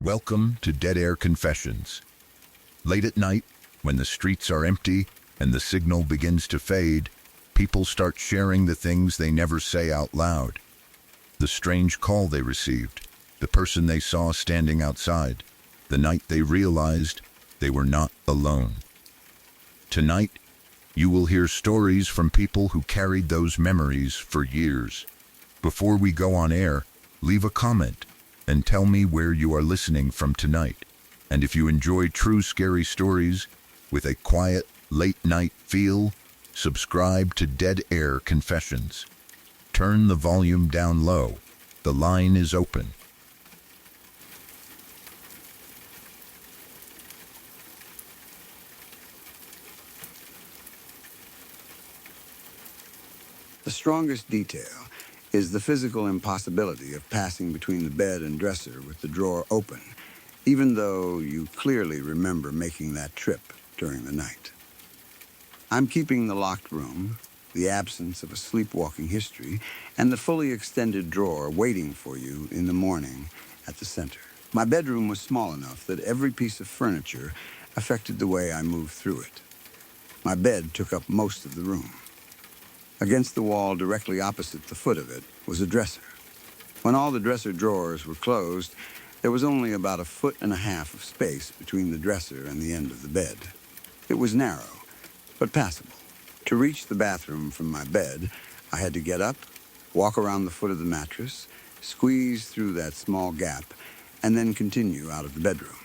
Welcome to Dead Air Confessions. Late at night, when the streets are empty and the signal begins to fade, people start sharing the things they never say out loud. The strange call they received, the person they saw standing outside, the night they realized they were not alone. Tonight, you will hear stories from people who carried those memories for years. Before we go on air, leave a comment and tell me where you are listening from tonight. And if you enjoy true scary stories with a quiet, late-night feel, subscribe to Dead Air Confessions. Turn the volume down low. The line is open. The strongest detail is the physical impossibility of passing between the bed and dresser with the drawer open, even though you clearly remember making that trip during the night. I'm keeping the locked room, the absence of a sleepwalking history, and the fully extended drawer waiting for you in the morning at the center. My bedroom was small enough that every piece of furniture affected the way I moved through it. My bed took up most of the room. Against the wall directly opposite the foot of it was a dresser. When all the dresser drawers were closed, there was only about 1.5 feet of space between the dresser and the end of the bed. It was narrow, but passable. To reach the bathroom from my bed, I had to get up, walk around the foot of the mattress, squeeze through that small gap, and then continue out of the bedroom.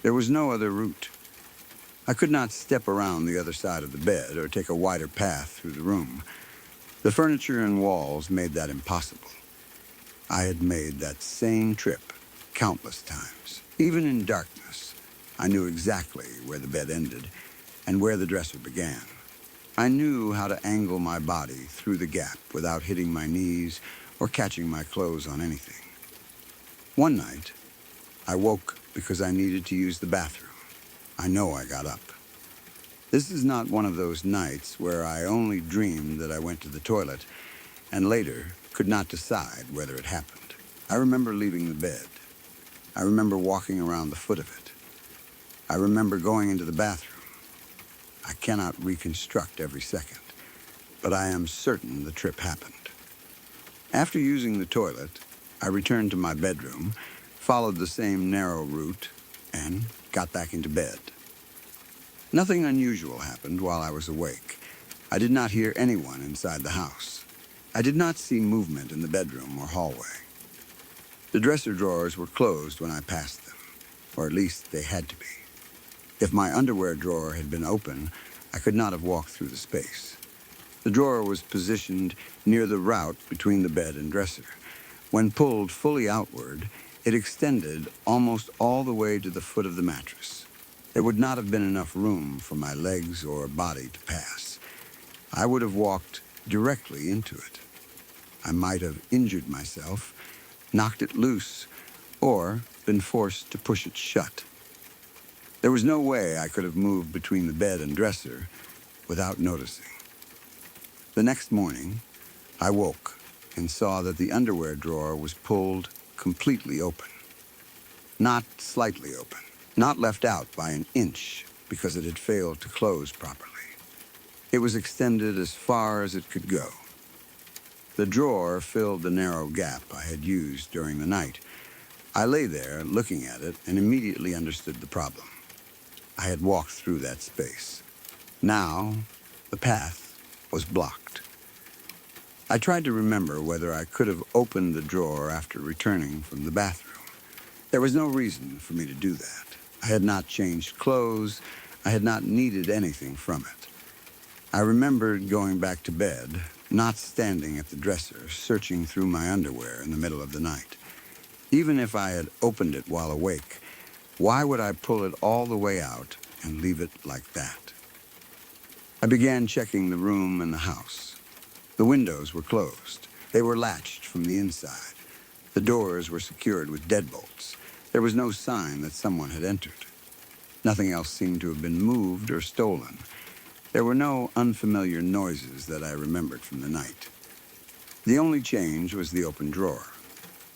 There was no other route. I could not step around the other side of the bed or take a wider path through the room. The furniture and walls made that impossible. I had made that same trip countless times. Even in darkness, I knew exactly where the bed ended and where the dresser began. I knew how to angle my body through the gap without hitting my knees or catching my clothes on anything. One night, I woke because I needed to use the bathroom. I know I got up. This is not one of those nights where I only dreamed that I went to the toilet and later could not decide whether it happened. I remember leaving the bed. I remember walking around the foot of it. I remember going into the bathroom. I cannot reconstruct every second, but I am certain the trip happened. After using the toilet, I returned to my bedroom, followed the same narrow route, and got back into bed. Nothing unusual happened while I was awake. I did not hear anyone inside the house. I did not see movement in the bedroom or hallway. The dresser drawers were closed when I passed them, or at least they had to be. If my underwear drawer had been open, I could not have walked through the space. The drawer was positioned near the route between the bed and dresser. When pulled fully outward, it extended almost all the way to the foot of the mattress. There would not have been enough room for my legs or body to pass. I would have walked directly into it. I might have injured myself, knocked it loose, or been forced to push it shut. There was no way I could have moved between the bed and dresser without noticing. The next morning, I woke and saw that the underwear drawer was pulled completely open. Not slightly open, not left out by an inch because it had failed to close properly. It was extended as far as it could go. The drawer filled the narrow gap I had used during the night. I lay there looking at it and immediately understood the problem. I had walked through that space. Now, the path was blocked. I tried to remember whether I could have opened the drawer after returning from the bathroom. There was no reason for me to do that. I had not changed clothes. I had not needed anything from it. I remembered going back to bed, not standing at the dresser, searching through my underwear in the middle of the night. Even if I had opened it while awake, why would I pull it all the way out and leave it like that? I began checking the room and the house. The windows were closed. They were latched from the inside. The doors were secured with deadbolts. There was no sign that someone had entered. Nothing else seemed to have been moved or stolen. There were no unfamiliar noises that I remembered from the night. The only change was the open drawer.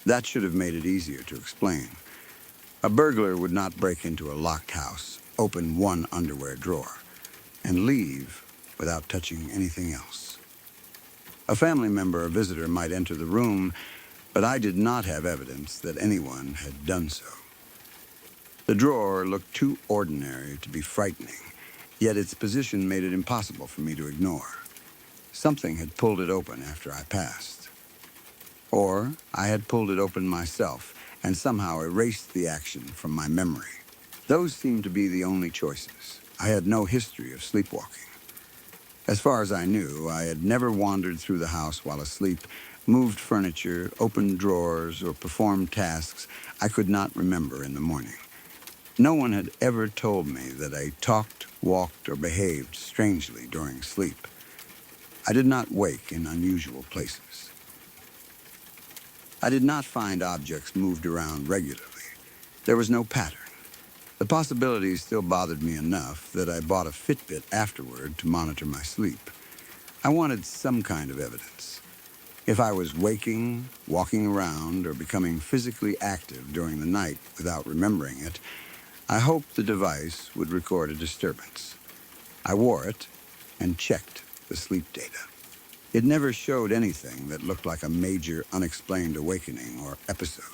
That should have made it easier to explain. A burglar would not break into a locked house, open one underwear drawer, and leave without touching anything else. A family member or visitor might enter the room, but I did not have evidence that anyone had done so. The drawer looked too ordinary to be frightening, yet its position made it impossible for me to ignore. Something had pulled it open after I passed. Or I had pulled it open myself and somehow erased the action from my memory. Those seemed to be the only choices. I had no history of sleepwalking. As far as I knew, I had never wandered through the house while asleep, moved furniture, opened drawers, or performed tasks I could not remember in the morning. No one had ever told me that I talked, walked, or behaved strangely during sleep. I did not wake in unusual places. I did not find objects moved around regularly. There was no pattern. The possibility still bothered me enough that I bought a Fitbit afterward to monitor my sleep. I wanted some kind of evidence. If I was waking, walking around, or becoming physically active during the night without remembering it, I hoped the device would record a disturbance. I wore it and checked the sleep data. It never showed anything that looked like a major unexplained awakening or episode.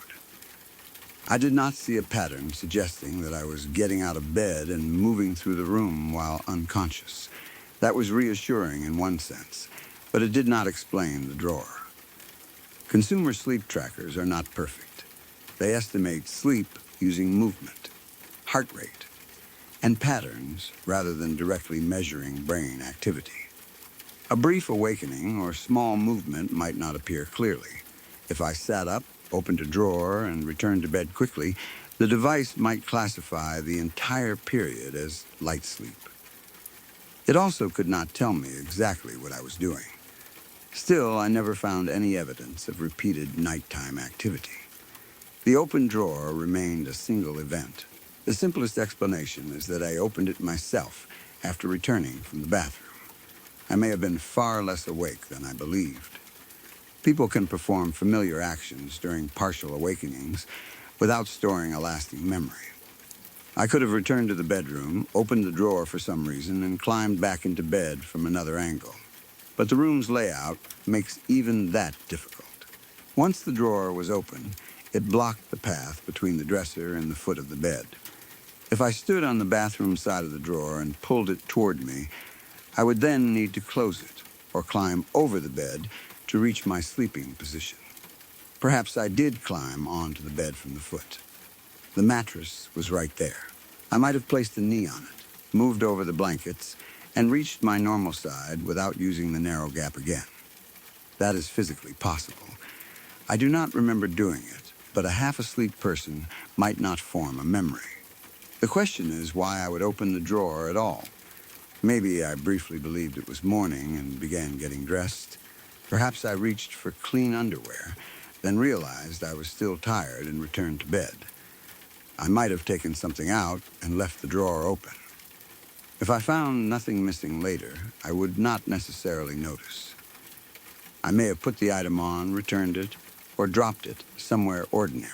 I did not see a pattern suggesting that I was getting out of bed and moving through the room while unconscious. That was reassuring in one sense, but it did not explain the drawer. Consumer sleep trackers are not perfect. They estimate sleep using movement, heart rate, and patterns rather than directly measuring brain activity. A brief awakening or small movement might not appear clearly. If I sat up, opened a drawer, and returned to bed quickly, the device might classify the entire period as light sleep. It also could not tell me exactly what I was doing. Still, I never found any evidence of repeated nighttime activity. The open drawer remained a single event. The simplest explanation is that I opened it myself after returning from the bathroom. I may have been far less awake than I believed. People can perform familiar actions during partial awakenings without storing a lasting memory. I could have returned to the bedroom, opened the drawer for some reason, and climbed back into bed from another angle. But the room's layout makes even that difficult. Once the drawer was open, it blocked the path between the dresser and the foot of the bed. If I stood on the bathroom side of the drawer and pulled it toward me, I would then need to close it or climb over the bed to reach my sleeping position. Perhaps I did climb onto the bed from the foot. The mattress was right there. I might have placed a knee on it, moved over the blankets, and reached my normal side without using the narrow gap again. That is physically possible. I do not remember doing it, but a half-asleep person might not form a memory. The question is why I would open the drawer at all. Maybe I briefly believed it was morning and began getting dressed. Perhaps I reached for clean underwear, then realized I was still tired and returned to bed. I might have taken something out and left the drawer open. If I found nothing missing later, I would not necessarily notice. I may have put the item on, returned it, or dropped it somewhere ordinary.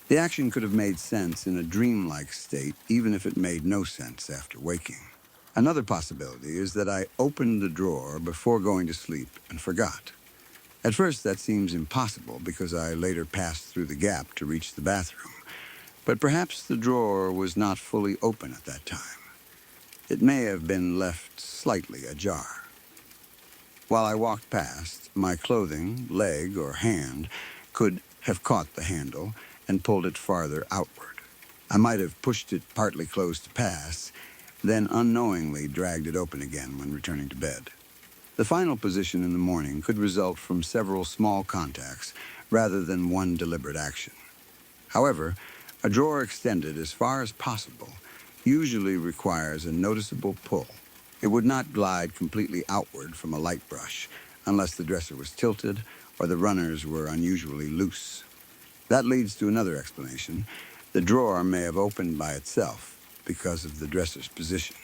The action could have made sense in a dreamlike state, even if it made no sense after waking. Another possibility is that I opened the drawer before going to sleep and forgot. At first, that seems impossible because I later passed through the gap to reach the bathroom. But perhaps the drawer was not fully open at that time. It may have been left slightly ajar. While I walked past, my clothing, leg, or hand could have caught the handle and pulled it farther outward. I might have pushed it partly closed to pass, then unknowingly dragged it open again when returning to bed. The final position in the morning could result from several small contacts rather than one deliberate action. However, a drawer extended as far as possible usually requires a noticeable pull. It would not glide completely outward from a light brush unless the dresser was tilted or the runners were unusually loose. That leads to another explanation. The drawer may have opened by itself because of the dresser's position.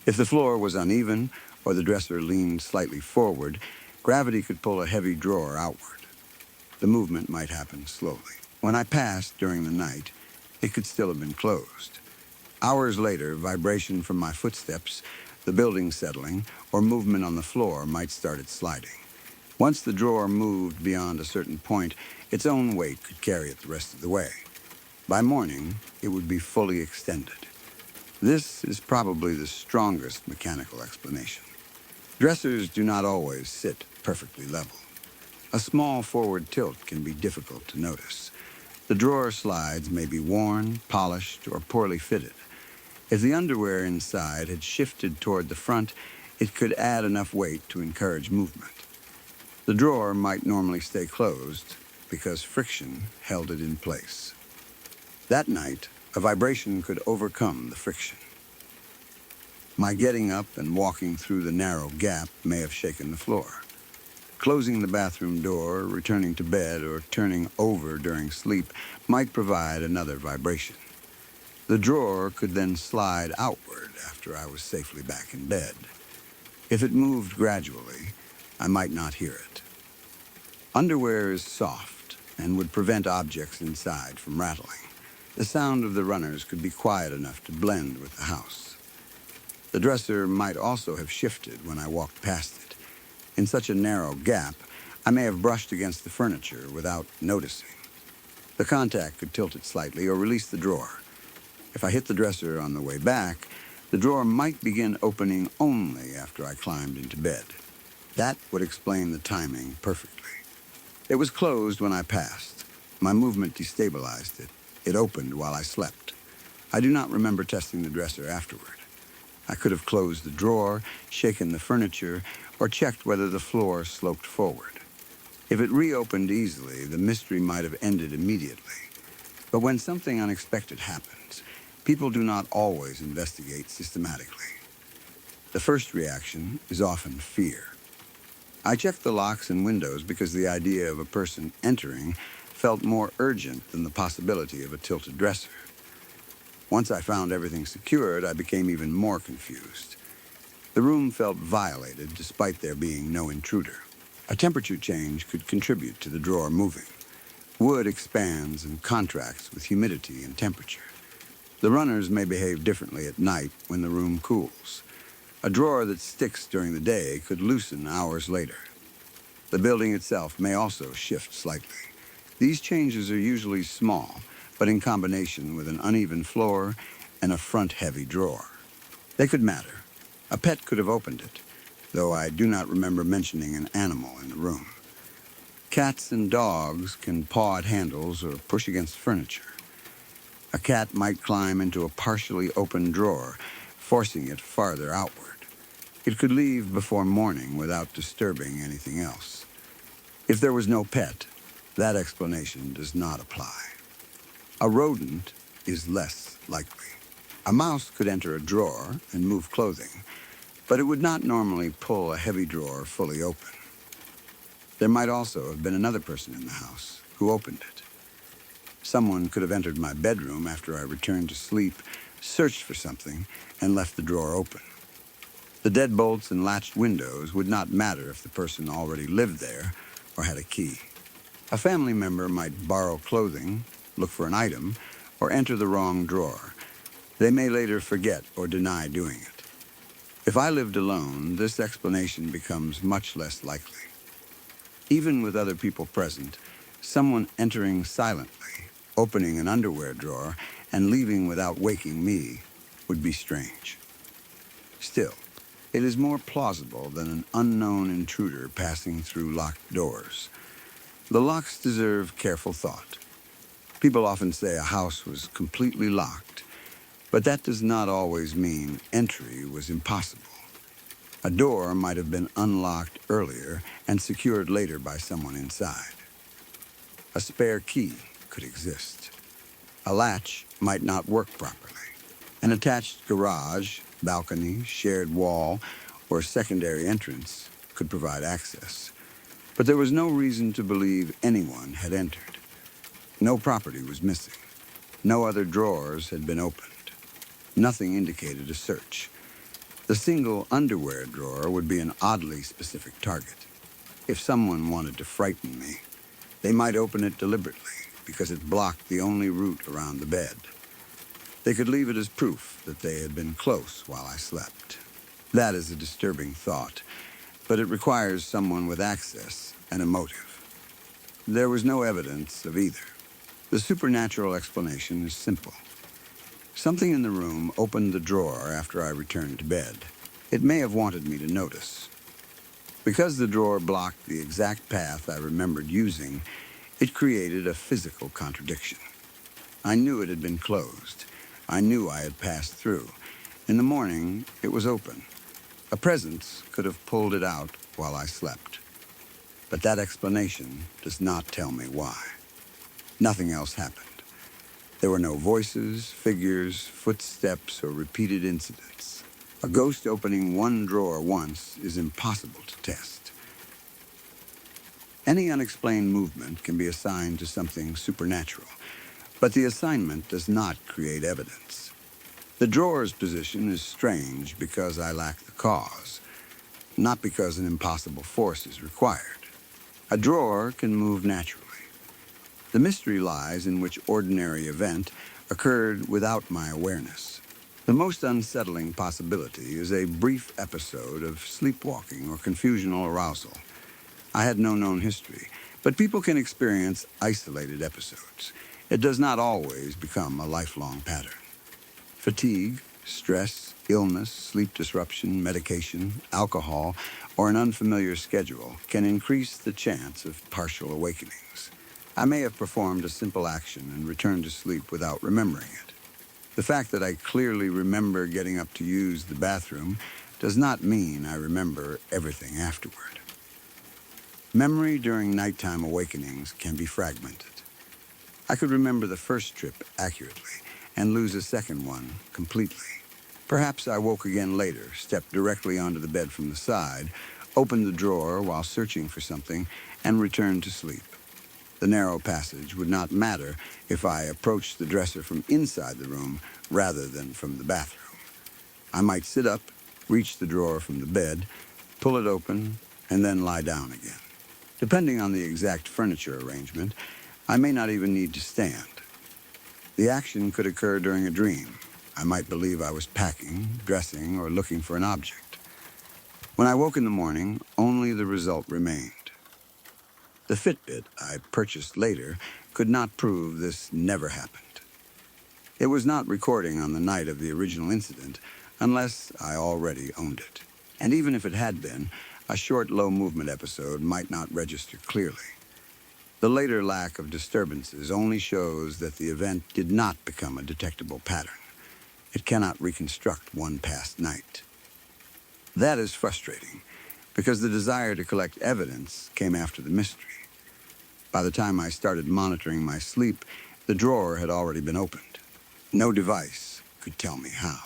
If the floor was uneven or the dresser leaned slightly forward, gravity could pull a heavy drawer outward. The movement might happen slowly. When I passed during the night, it could still have been closed. Hours later, vibration from my footsteps, the building settling, or movement on the floor might start it sliding. Once the drawer moved beyond a certain point, its own weight could carry it the rest of the way. By morning, it would be fully extended. This is probably the strongest mechanical explanation. Dressers do not always sit perfectly level. A small forward tilt can be difficult to notice. The drawer slides may be worn, polished, or poorly fitted. If the underwear inside had shifted toward the front, it could add enough weight to encourage movement. The drawer might normally stay closed because friction held it in place. That night, a vibration could overcome the friction. My getting up and walking through the narrow gap may have shaken the floor. Closing the bathroom door, returning to bed, or turning over during sleep might provide another vibration. The drawer could then slide outward after I was safely back in bed. If it moved gradually, I might not hear it. Underwear is soft and would prevent objects inside from rattling. The sound of the runners could be quiet enough to blend with the house. The dresser might also have shifted when I walked past it. In such a narrow gap, I may have brushed against the furniture without noticing. The contact could tilt it slightly or release the drawer. If I hit the dresser on the way back, the drawer might begin opening only after I climbed into bed. That would explain the timing perfectly. It was closed when I passed. My movement destabilized it. It opened while I slept. I do not remember testing the dresser afterward. I could have closed the drawer, shaken the furniture, or checked whether the floor sloped forward. If it reopened easily, the mystery might have ended immediately. But when something unexpected happens, people do not always investigate systematically. The first reaction is often fear. I checked the locks and windows because the idea of a person entering felt more urgent than the possibility of a tilted dresser. Once I found everything secured, I became even more confused. The room felt violated despite there being no intruder. A temperature change could contribute to the drawer moving. Wood expands and contracts with humidity and temperature. The runners may behave differently at night when the room cools. A drawer that sticks during the day could loosen hours later. The building itself may also shift slightly. These changes are usually small, but in combination with an uneven floor and a front-heavy drawer. They could matter. A pet could have opened it, though I do not remember mentioning an animal in the room. Cats and dogs can paw at handles or push against furniture. A cat might climb into a partially open drawer, forcing it farther outward. It could leave before morning without disturbing anything else. If there was no pet, that explanation does not apply. A rodent is less likely. A mouse could enter a drawer and move clothing, but it would not normally pull a heavy drawer fully open. There might also have been another person in the house who opened it. Someone could have entered my bedroom after I returned to sleep, searched for something, and left the drawer open. The deadbolts and latched windows would not matter if the person already lived there or had a key. A family member might borrow clothing, look for an item, or enter the wrong drawer. They may later forget or deny doing it. If I lived alone, this explanation becomes much less likely. Even with other people present, someone entering silently, opening an underwear drawer, and leaving without waking me would be strange. Still, it is more plausible than an unknown intruder passing through locked doors. The locks deserve careful thought. People often say a house was completely locked, but that does not always mean entry was impossible. A door might have been unlocked earlier and secured later by someone inside. A spare key could exist. A latch might not work properly. An attached garage, balcony, shared wall, or secondary entrance could provide access. But there was no reason to believe anyone had entered. No property was missing. No other drawers had been opened. Nothing indicated a search. The single underwear drawer would be an oddly specific target. If someone wanted to frighten me, they might open it deliberately. because it blocked the only route around the bed. They could leave it as proof that they had been close while I slept. That is a disturbing thought, but it requires someone with access and a motive. There was no evidence of either. The supernatural explanation is simple. Something in the room opened the drawer after I returned to bed. It may have wanted me to notice. Because the drawer blocked the exact path I remembered using, it created a physical contradiction. I knew it had been closed. I knew I had passed through. In the morning, it was open. A presence could have pulled it out while I slept. But that explanation does not tell me why. Nothing else happened. There were no voices, figures, footsteps, or repeated incidents. A ghost opening one drawer once is impossible to test. Any unexplained movement can be assigned to something supernatural, but the assignment does not create evidence. The drawer's position is strange because I lack the cause, not because an impossible force is required. A drawer can move naturally. The mystery lies in which ordinary event occurred without my awareness. The most unsettling possibility is a brief episode of sleepwalking or confusional arousal. I had no known history, but people can experience isolated episodes. It does not always become a lifelong pattern. Fatigue, stress, illness, sleep disruption, medication, alcohol, or an unfamiliar schedule can increase the chance of partial awakenings. I may have performed a simple action and returned to sleep without remembering it. The fact that I clearly remember getting up to use the bathroom does not mean I remember everything afterward. Memory during nighttime awakenings can be fragmented. I could remember the first trip accurately and lose a second one completely. Perhaps I woke again later, stepped directly onto the bed from the side, opened the drawer while searching for something, and returned to sleep. The narrow passage would not matter if I approached the dresser from inside the room rather than from the bathroom. I might sit up, reach the drawer from the bed, pull it open, and then lie down again. Depending on the exact furniture arrangement, I may not even need to stand. The action could occur during a dream. I might believe I was packing, dressing, or looking for an object. When I woke in the morning, only the result remained. The Fitbit I purchased later could not prove this never happened. It was not recording on the night of the original incident unless I already owned it. And even if it had been, a short low-movement episode might not register clearly. The later lack of disturbances only shows that the event did not become a detectable pattern. It cannot reconstruct one past night. That is frustrating, because the desire to collect evidence came after the mystery. By the time I started monitoring my sleep, the drawer had already been opened. No device could tell me how.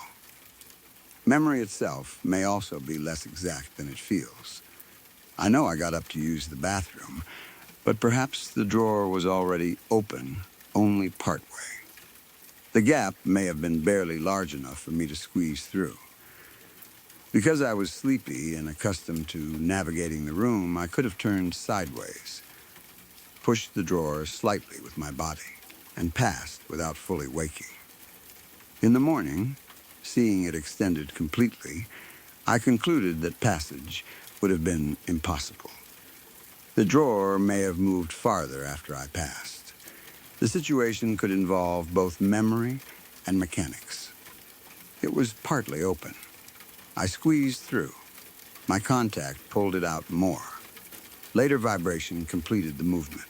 Memory itself may also be less exact than it feels. I know I got up to use the bathroom, but perhaps the drawer was already open only partway. The gap may have been barely large enough for me to squeeze through. Because I was sleepy and accustomed to navigating the room, I could have turned sideways, pushed the drawer slightly with my body, and passed without fully waking. In the morning, seeing it extended completely, I concluded that passage would have been impossible. The drawer may have moved farther after I passed. The situation could involve both memory and mechanics. It was partly open. I squeezed through. My contact pulled it out more. Later vibration completed the movement.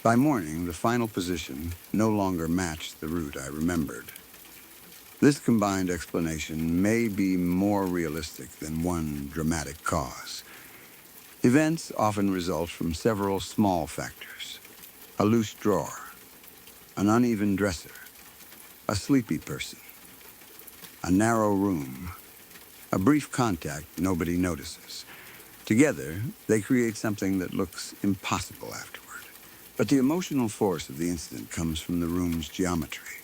By morning, the final position no longer matched the route I remembered. This combined explanation may be more realistic than one dramatic cause. Events often result from several small factors: a loose drawer, an uneven dresser, a sleepy person, a narrow room, a brief contact nobody notices. Together, they create something that looks impossible afterward. But the emotional force of the incident comes from the room's geometry.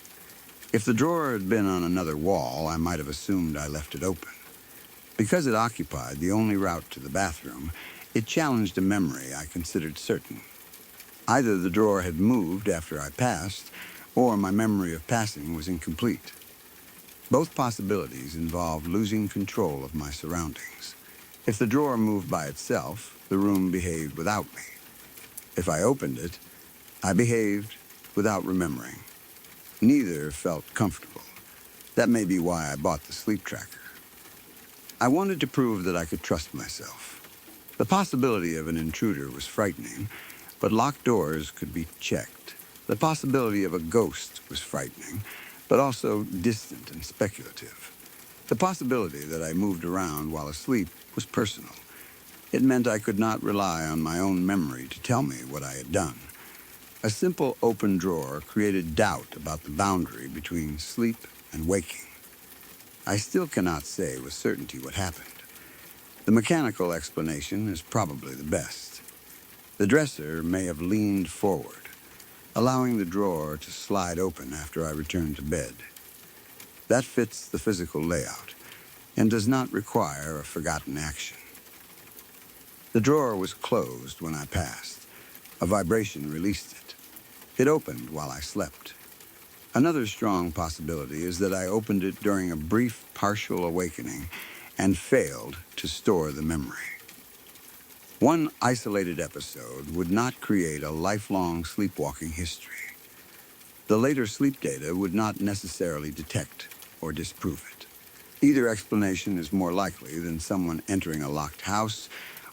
If the drawer had been on another wall, I might have assumed I left it open. Because it occupied the only route to the bathroom, it challenged a memory I considered certain. Either the drawer had moved after I passed, or my memory of passing was incomplete. Both possibilities involved losing control of my surroundings. If the drawer moved by itself, the room behaved without me. If I opened it, I behaved without remembering. Neither felt comfortable. That may be why I bought the sleep tracker. I wanted to prove that I could trust myself. The possibility of an intruder was frightening, but locked doors could be checked. The possibility of a ghost was frightening, but also distant and speculative. The possibility that I moved around while asleep was personal. It meant I could not rely on my own memory to tell me what I had done. A simple open drawer created doubt about the boundary between sleep and waking. I still cannot say with certainty what happened. The mechanical explanation is probably the best. The dresser may have leaned forward, allowing the drawer to slide open after I returned to bed. That fits the physical layout and does not require a forgotten action. The drawer was closed when I passed. A vibration released it. It opened while I slept. Another strong possibility is that I opened it during a brief partial awakening and failed to store the memory. One isolated episode would not create a lifelong sleepwalking history. The later sleep data would not necessarily detect or disprove it. Either explanation is more likely than someone entering a locked house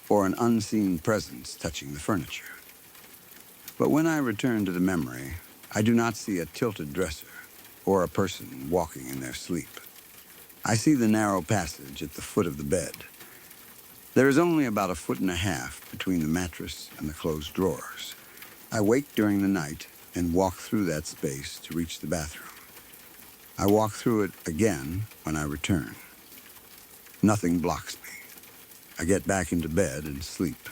or an unseen presence touching the furniture. But when I return to the memory, I do not see a tilted dresser or a person walking in their sleep. I see the narrow passage at the foot of the bed. There is only about 1.5 feet between the mattress and the closed drawers. I wake during the night and walk through that space to reach the bathroom. I walk through it again when I return. Nothing blocks me. I get back into bed and sleep.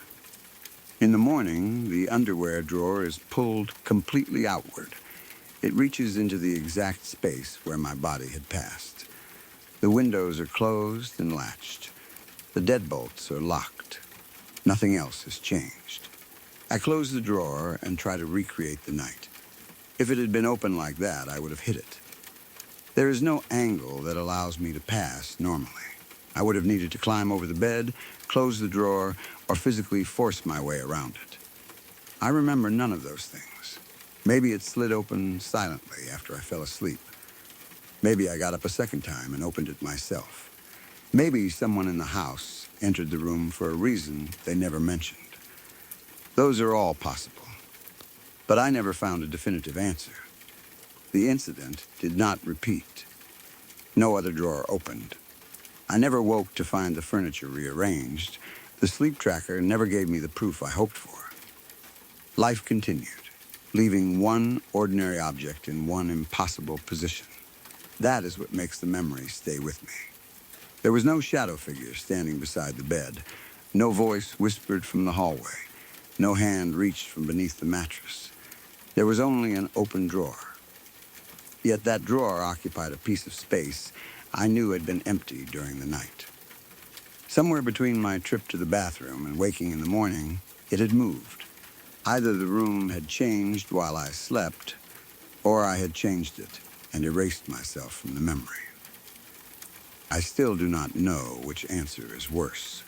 In the morning, the underwear drawer is pulled completely outward. It reaches into the exact space where my body had passed. The windows are closed and latched. The deadbolts are locked. Nothing else has changed. I close the drawer and try to recreate the night. If it had been open like that, I would have hit it. There is no angle that allows me to pass normally. I would have needed to climb over the bed, close the drawer, or physically force my way around it. I remember none of those things. Maybe it slid open silently after I fell asleep. Maybe I got up a second time and opened it myself. Maybe someone in the house entered the room for a reason they never mentioned. Those are all possible. But I never found a definitive answer. The incident did not repeat. No other drawer opened. I never woke to find the furniture rearranged. The sleep tracker never gave me the proof I hoped for. Life continued, leaving one ordinary object in one impossible position. That is what makes the memory stay with me. There was no shadow figure standing beside the bed. No voice whispered from the hallway. No hand reached from beneath the mattress. There was only an open drawer. Yet that drawer occupied a piece of space I knew had been empty during the night. Somewhere between my trip to the bathroom and waking in the morning, it had moved. Either the room had changed while I slept, or I had changed it and erased myself from the memory. I still do not know which answer is worse.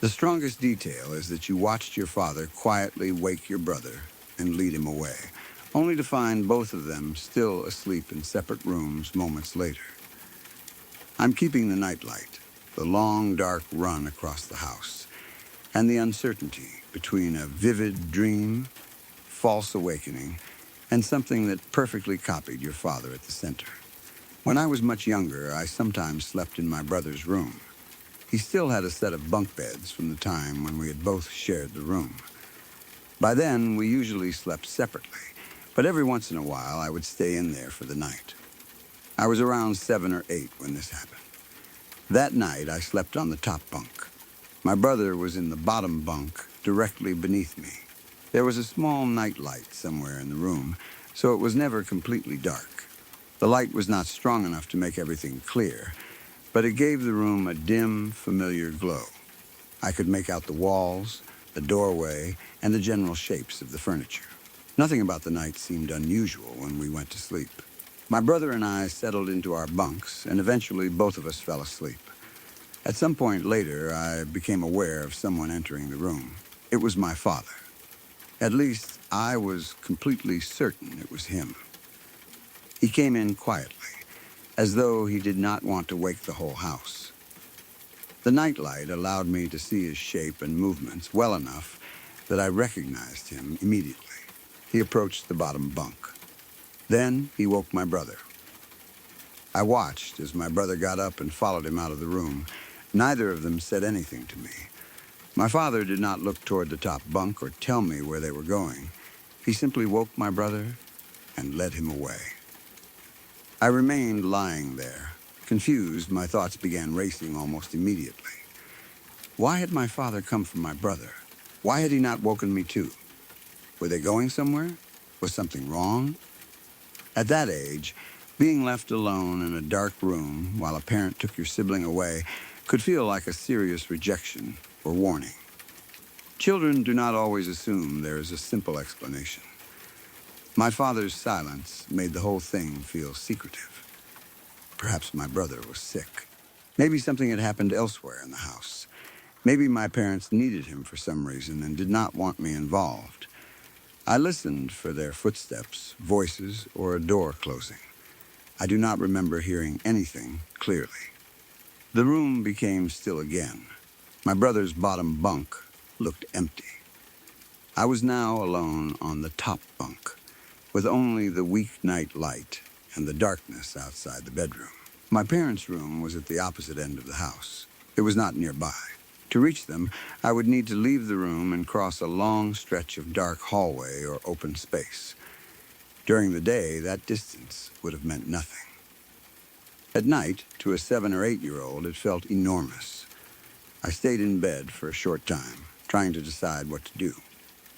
The strongest detail is that you watched your father quietly wake your brother and lead him away, only to find both of them still asleep in separate rooms moments later. I'm keeping the nightlight, the long dark run across the house, and the uncertainty between a vivid dream, false awakening, and something that perfectly copied your father at the center. When I was much younger, I sometimes slept in my brother's room. He still had a set of bunk beds from the time when we had both shared the room. By then, we usually slept separately, but every once in a while, I would stay in there for the night. I was around 7 or 8 when this happened. That night, I slept on the top bunk. My brother was in the bottom bunk, directly beneath me. There was a small night light somewhere in the room, so it was never completely dark. The light was not strong enough to make everything clear, but it gave the room a dim, familiar glow. I could make out the walls, the doorway, and the general shapes of the furniture. Nothing about the night seemed unusual when we went to sleep. My brother and I settled into our bunks, and eventually both of us fell asleep. At some point later, I became aware of someone entering the room. It was my father. At least, I was completely certain it was him. He came in quietly, as though he did not want to wake the whole house. The nightlight allowed me to see his shape and movements well enough that I recognized him immediately. He approached the bottom bunk. Then he woke my brother. I watched as my brother got up and followed him out of the room. Neither of them said anything to me. My father did not look toward the top bunk or tell me where they were going. He simply woke my brother and led him away. I remained lying there. Confused, my thoughts began racing almost immediately. Why had my father come for my brother? Why had he not woken me too? Were they going somewhere? Was something wrong? At that age, being left alone in a dark room while a parent took your sibling away could feel like a serious rejection or warning. Children do not always assume there is a simple explanation. My father's silence made the whole thing feel secretive. Perhaps my brother was sick. Maybe something had happened elsewhere in the house. Maybe my parents needed him for some reason and did not want me involved. I listened for their footsteps, voices, or a door closing. I do not remember hearing anything clearly. The room became still again. My brother's bottom bunk looked empty. I was now alone on the top bunk, with only the weak night light and the darkness outside the bedroom. My parents' room was at the opposite end of the house. It was not nearby. To reach them, I would need to leave the room and cross a long stretch of dark hallway or open space. During the day, that distance would have meant nothing. At night, to a 7 or 8-year-old, it felt enormous. I stayed in bed for a short time, trying to decide what to do.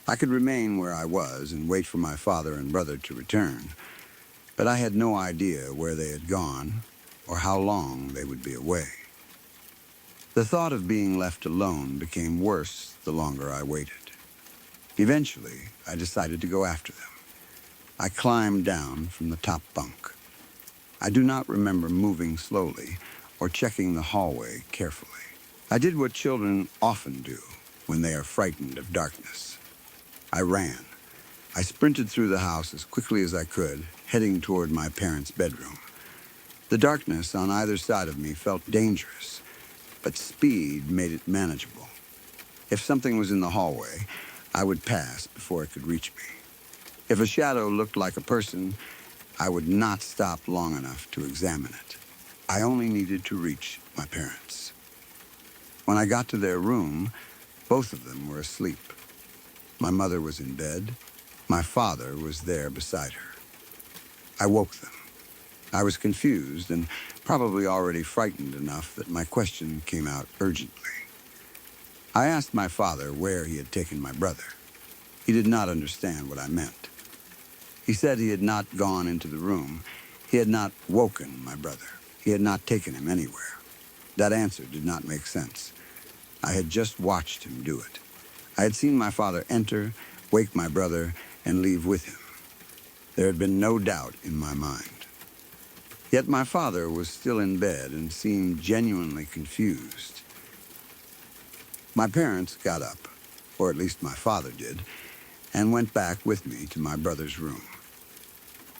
I could remain where I was and wait for my father and brother to return, but I had no idea where they had gone or how long they would be away. The thought of being left alone became worse the longer I waited. Eventually, I decided to go after them. I climbed down from the top bunk. I do not remember moving slowly or checking the hallway carefully. I did what children often do when they are frightened of darkness. I ran. I sprinted through the house as quickly as I could, heading toward my parents' bedroom. The darkness on either side of me felt dangerous, but speed made it manageable. If something was in the hallway, I would pass before it could reach me. If a shadow looked like a person, I would not stop long enough to examine it. I only needed to reach my parents. When I got to their room, both of them were asleep. My mother was in bed. My father was there beside her. I woke them. I was confused and probably already frightened enough that my question came out urgently. I asked my father where he had taken my brother. He did not understand what I meant. He said he had not gone into the room. He had not woken my brother. He had not taken him anywhere. That answer did not make sense. I had just watched him do it. I had seen my father enter, wake my brother, and leave with him. There had been no doubt in my mind. Yet my father was still in bed and seemed genuinely confused. My parents got up, or at least my father did, and went back with me to my brother's room.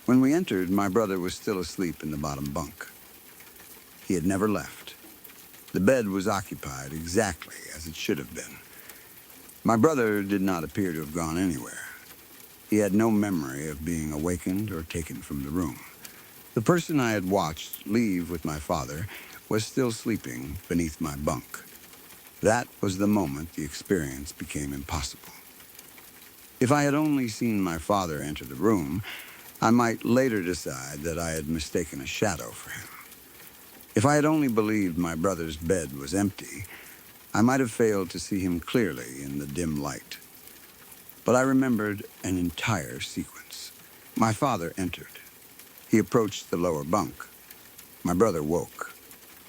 When we entered, my brother was still asleep in the bottom bunk. He had never left. The bed was occupied exactly as it should have been. My brother did not appear to have gone anywhere. He had no memory of being awakened or taken from the room. The person I had watched leave with my father was still sleeping beneath my bunk. That was the moment the experience became impossible. If I had only seen my father enter the room, I might later decide that I had mistaken a shadow for him. If I had only believed my brother's bed was empty, I might have failed to see him clearly in the dim light. But I remembered an entire sequence. My father entered. He approached the lower bunk. My brother woke.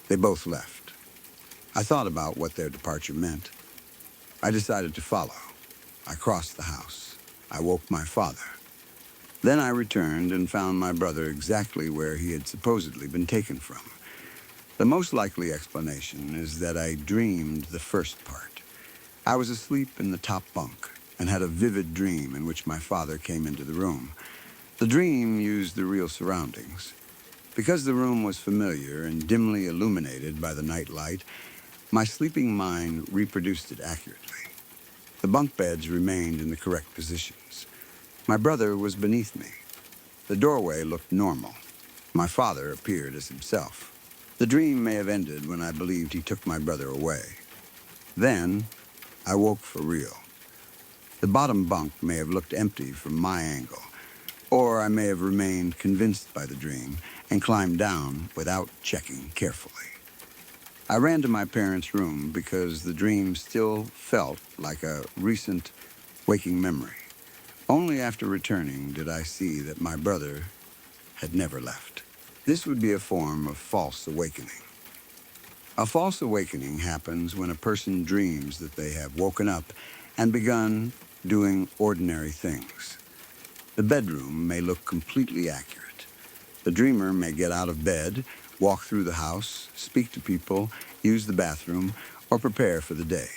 They both left. I thought about what their departure meant. I decided to follow. I crossed the house. I woke my father. Then I returned and found my brother exactly where he had supposedly been taken from. The most likely explanation is that I dreamed the first part. I was asleep in the top bunk and had a vivid dream in which my father came into the room. The dream used the real surroundings. Because the room was familiar and dimly illuminated by the night light, my sleeping mind reproduced it accurately. The bunk beds remained in the correct positions. My brother was beneath me. The doorway looked normal. My father appeared as himself. The dream may have ended when I believed he took my brother away. Then, I woke for real. The bottom bunk may have looked empty from my angle, or I may have remained convinced by the dream and climbed down without checking carefully. I ran to my parents' room because the dream still felt like a recent waking memory. Only after returning did I see that my brother had never left. This would be a form of false awakening. A false awakening happens when a person dreams that they have woken up and begun doing ordinary things. The bedroom may look completely accurate. The dreamer may get out of bed, walk through the house, speak to people, use the bathroom, or prepare for the day.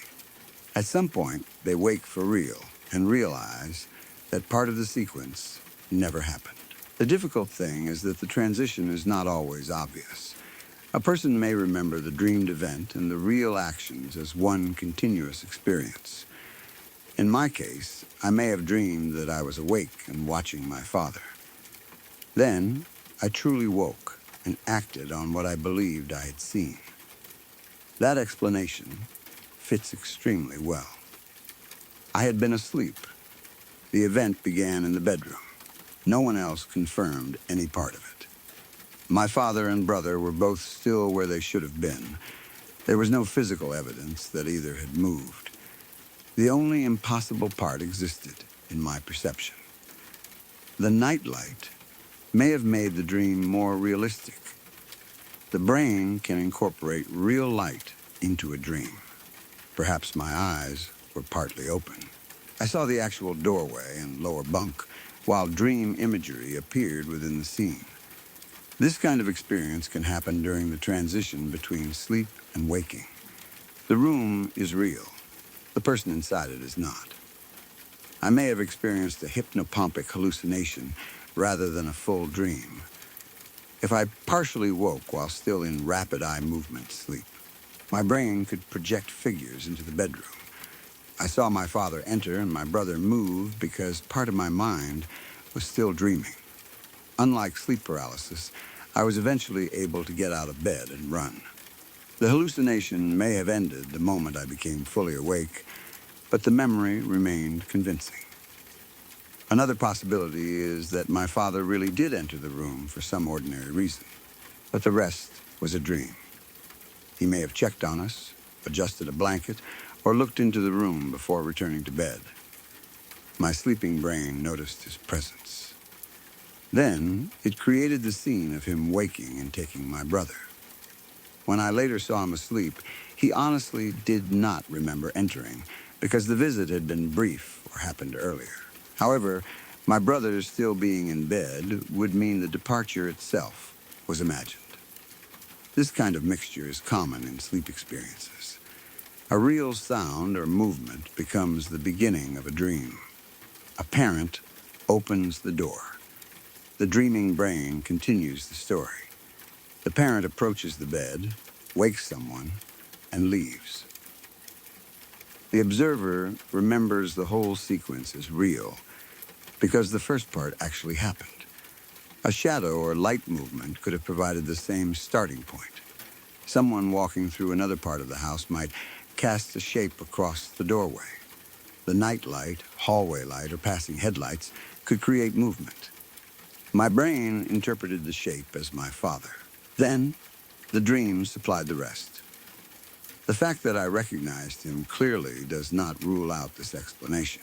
At some point, they wake for real and realize that part of the sequence never happened. The difficult thing is that the transition is not always obvious. A person may remember the dreamed event and the real actions as one continuous experience. In my case, I may have dreamed that I was awake and watching my father. Then, I truly woke and acted on what I believed I had seen. That explanation fits extremely well. I had been asleep. The event began in the bedroom. No one else confirmed any part of it. My father and brother were both still where they should have been. There was no physical evidence that either had moved. The only impossible part existed in my perception. The nightlight may have made the dream more realistic. The brain can incorporate real light into a dream. Perhaps my eyes were partly open. I saw the actual doorway and lower bunk, while dream imagery appeared within the scene. This kind of experience can happen during the transition between sleep and waking. The room is real. The person inside it is not. I may have experienced a hypnopompic hallucination rather than a full dream. If I partially woke while still in rapid eye movement sleep, my brain could project figures into the bedroom. I saw my father enter and my brother move because part of my mind was still dreaming. Unlike sleep paralysis, I was eventually able to get out of bed and run. The hallucination may have ended the moment I became fully awake, but the memory remained convincing. Another possibility is that my father really did enter the room for some ordinary reason, but the rest was a dream. He may have checked on us, adjusted a blanket, or looked into the room before returning to bed. My sleeping brain noticed his presence. Then, it created the scene of him waking and taking my brother. When I later saw him asleep, he honestly did not remember entering because the visit had been brief or happened earlier. However, my brother still being in bed would mean the departure itself was imagined. This kind of mixture is common in sleep experiences. A real sound or movement becomes the beginning of a dream. A parent opens the door. The dreaming brain continues the story. The parent approaches the bed, wakes someone, and leaves. The observer remembers the whole sequence as real because the first part actually happened. A shadow or light movement could have provided the same starting point. Someone walking through another part of the house might cast a shape across the doorway. The night light, hallway light, or passing headlights could create movement. My brain interpreted the shape as my father. Then, the dream supplied the rest. The fact that I recognized him clearly does not rule out this explanation.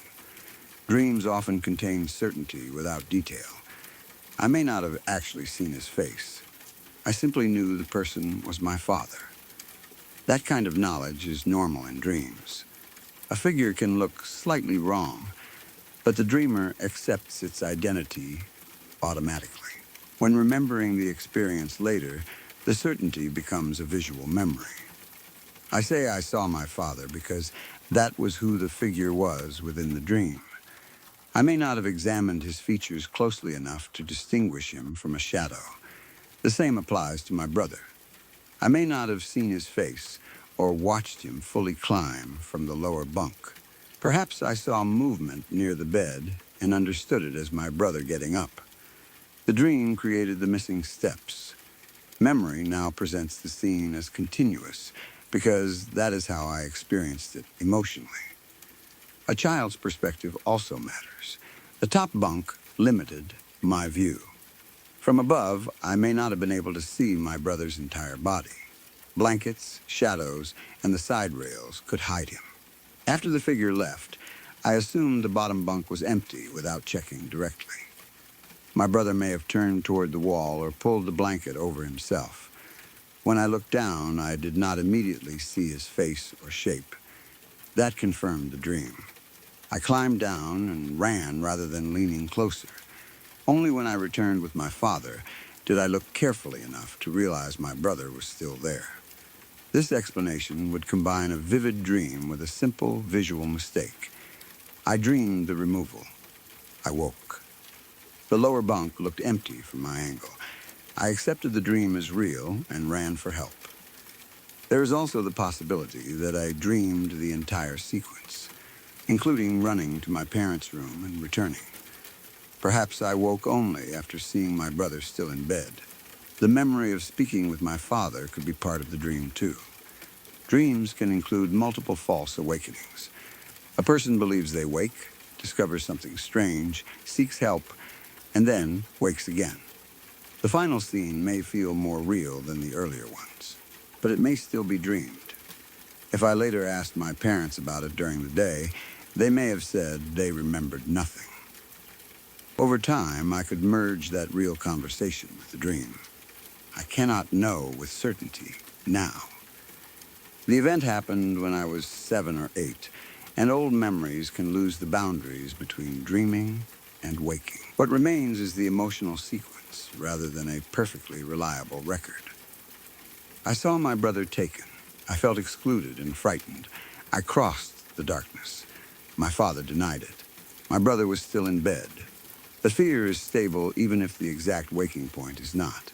Dreams often contain certainty without detail. I may not have actually seen his face. I simply knew the person was my father. That kind of knowledge is normal in dreams. A figure can look slightly wrong, but the dreamer accepts its identity automatically. When remembering the experience later, the certainty becomes a visual memory. I say I saw my father because that was who the figure was within the dream. I may not have examined his features closely enough to distinguish him from a shadow. The same applies to my brother. I may not have seen his face or watched him fully climb from the lower bunk. Perhaps I saw movement near the bed and understood it as my brother getting up. The dream created the missing steps. Memory now presents the scene as continuous because that is how I experienced it emotionally. A child's perspective also matters. The top bunk limited my view. From above, I may not have been able to see my brother's entire body. Blankets, shadows, and the side rails could hide him. After the figure left, I assumed the bottom bunk was empty without checking directly. My brother may have turned toward the wall or pulled the blanket over himself. When I looked down, I did not immediately see his face or shape. That confirmed the dream. I climbed down and ran rather than leaning closer. Only when I returned with my father did I look carefully enough to realize my brother was still there. This explanation would combine a vivid dream with a simple visual mistake. I dreamed the removal. I woke. The lower bunk looked empty from my angle. I accepted the dream as real and ran for help. There is also the possibility that I dreamed the entire sequence, including running to my parents' room and returning. Perhaps I woke only after seeing my brother still in bed. The memory of speaking with my father could be part of the dream too. Dreams can include multiple false awakenings. A person believes they wake, discovers something strange, seeks help, and then wakes again. The final scene may feel more real than the earlier ones, but it may still be dreamed. If I later asked my parents about it during the day, they may have said they remembered nothing. Over time, I could merge that real conversation with the dream. I cannot know with certainty now. The event happened when I was 7 or 8, and old memories can lose the boundaries between dreaming and waking. What remains is the emotional sequence rather than a perfectly reliable record. I saw my brother taken. I felt excluded and frightened. I crossed the darkness. My father denied it. My brother was still in bed. The fear is stable even if the exact waking point is not.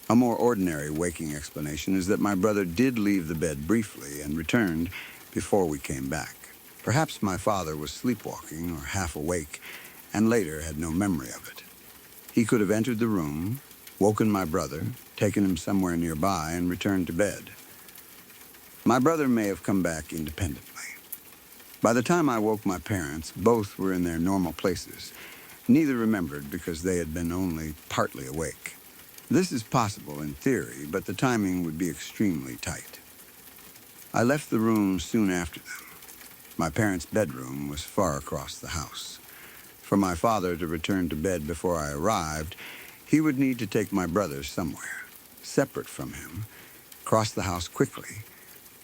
A more ordinary waking explanation is that my brother did leave the bed briefly and returned before we came back. Perhaps my father was sleepwalking or half awake and later had no memory of it. He could have entered the room, woken my brother, taken him somewhere nearby, and returned to bed. My brother may have come back independently. By the time I woke my parents, both were in their normal places. Neither remembered because they had been only partly awake. This is possible in theory, but the timing would be extremely tight. I left the room soon after them. My parents' bedroom was far across the house. For my father to return to bed before I arrived, he would need to take my brother somewhere, separate from him, cross the house quickly,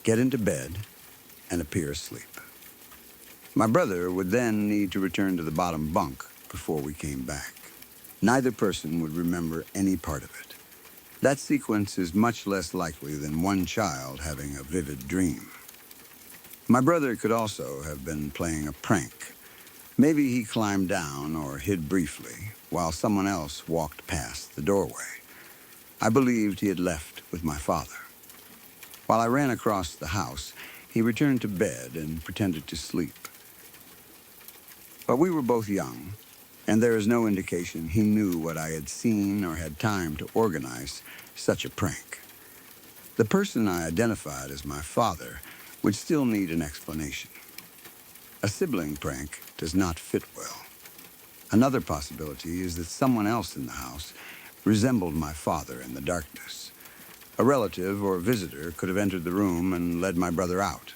get into bed, and appear asleep. My brother would then need to return to the bottom bunk before we came back. Neither person would remember any part of it. That sequence is much less likely than one child having a vivid dream. My brother could also have been playing a prank. Maybe he climbed down or hid briefly while someone else walked past the doorway. I believed he had left with my father. While I ran across the house, he returned to bed and pretended to sleep. But we were both young, and there is no indication he knew what I had seen or had time to organize such a prank. The person I identified as my father would still need an explanation. A sibling prank does not fit well. Another possibility is that someone else in the house resembled my father in the darkness. A relative or visitor could have entered the room and led my brother out.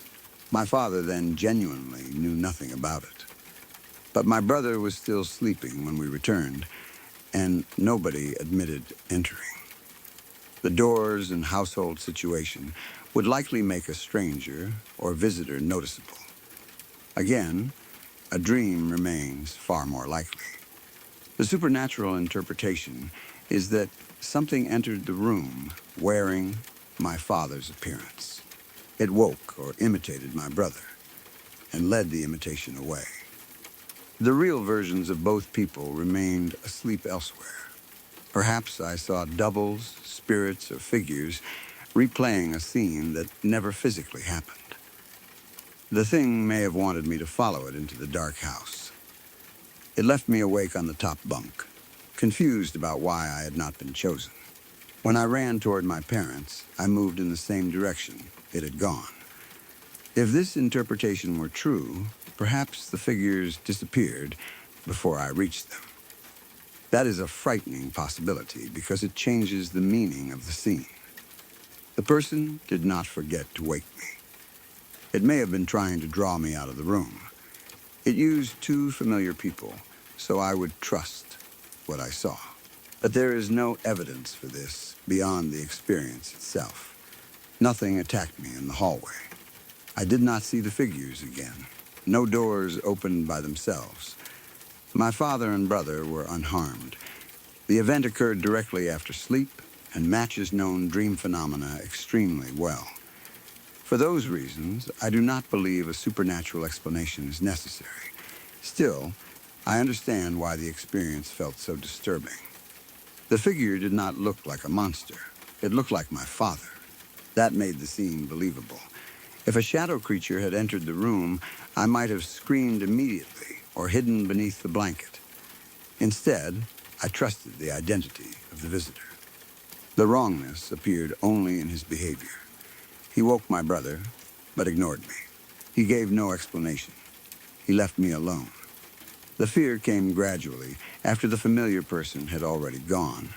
My father then genuinely knew nothing about it. But my brother was still sleeping when we returned, and nobody admitted entering. The doors and household situation would likely make a stranger or visitor noticeable. Again, a dream remains far more likely. The supernatural interpretation is that something entered the room wearing my father's appearance. It woke or imitated my brother and led the imitation away. The real versions of both people remained asleep elsewhere. Perhaps I saw doubles, spirits, or figures replaying a scene that never physically happened. The thing may have wanted me to follow it into the dark house. It left me awake on the top bunk, confused about why I had not been chosen. When I ran toward my parents, I moved in the same direction it had gone. If this interpretation were true, perhaps the figures disappeared before I reached them. That is a frightening possibility because it changes the meaning of the scene. The person did not forget to wake me. It may have been trying to draw me out of the room. It used two familiar people, so I would trust what I saw. But there is no evidence for this beyond the experience itself. Nothing attacked me in the hallway. I did not see the figures again. No doors opened by themselves. My father and brother were unharmed. The event occurred directly after sleep and matches known dream phenomena extremely well. For those reasons, I do not believe a supernatural explanation is necessary. Still, I understand why the experience felt so disturbing. The figure did not look like a monster. It looked like my father. That made the scene believable. If a shadow creature had entered the room, I might have screamed immediately or hidden beneath the blanket. Instead, I trusted the identity of the visitor. The wrongness appeared only in his behavior. He woke my brother, but ignored me. He gave no explanation. He left me alone. The fear came gradually after the familiar person had already gone.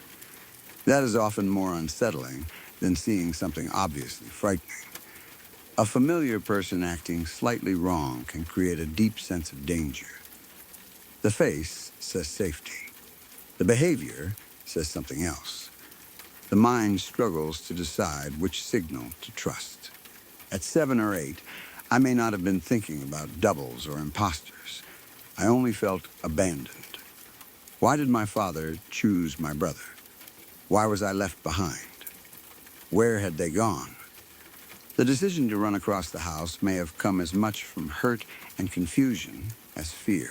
That is often more unsettling than seeing something obviously frightening. A familiar person acting slightly wrong can create a deep sense of danger. The face says safety. The behavior says something else. The mind struggles to decide which signal to trust. At 7 or 8, I may not have been thinking about doubles or imposters. I only felt abandoned. Why did my father choose my brother? Why was I left behind? Where had they gone? The decision to run across the house may have come as much from hurt and confusion as fear.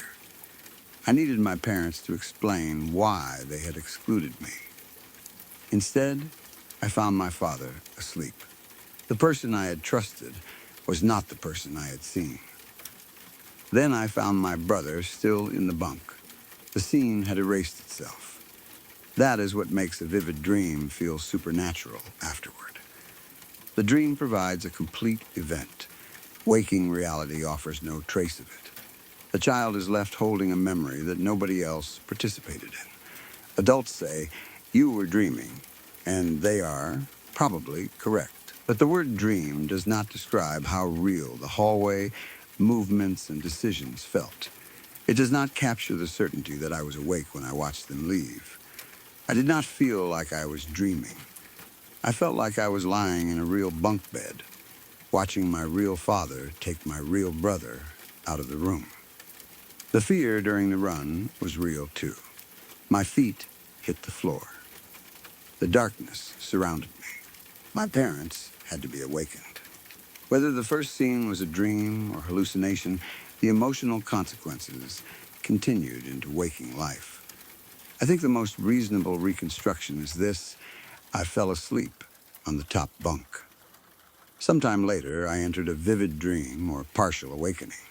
I needed my parents to explain why they had excluded me. Instead, I found my father asleep. The person I had trusted was not the person I had seen. Then I found my brother still in the bunk. The scene had erased itself. That is what makes a vivid dream feel supernatural afterward. The dream provides a complete event. Waking reality offers no trace of it. The child is left holding a memory that nobody else participated in. Adults say, "You were dreaming," and they are probably correct. But the word dream does not describe how real the hallway, movements, and decisions felt. It does not capture the certainty that I was awake when I watched them leave. I did not feel like I was dreaming. I felt like I was lying in a real bunk bed, watching my real father take my real brother out of the room. The fear during the run was real too. My feet hit the floor. The darkness surrounded me. My parents had to be awakened. Whether the first scene was a dream or hallucination, the emotional consequences continued into waking life. I think the most reasonable reconstruction is this: I fell asleep on the top bunk. Sometime later, I entered a vivid dream or partial awakening.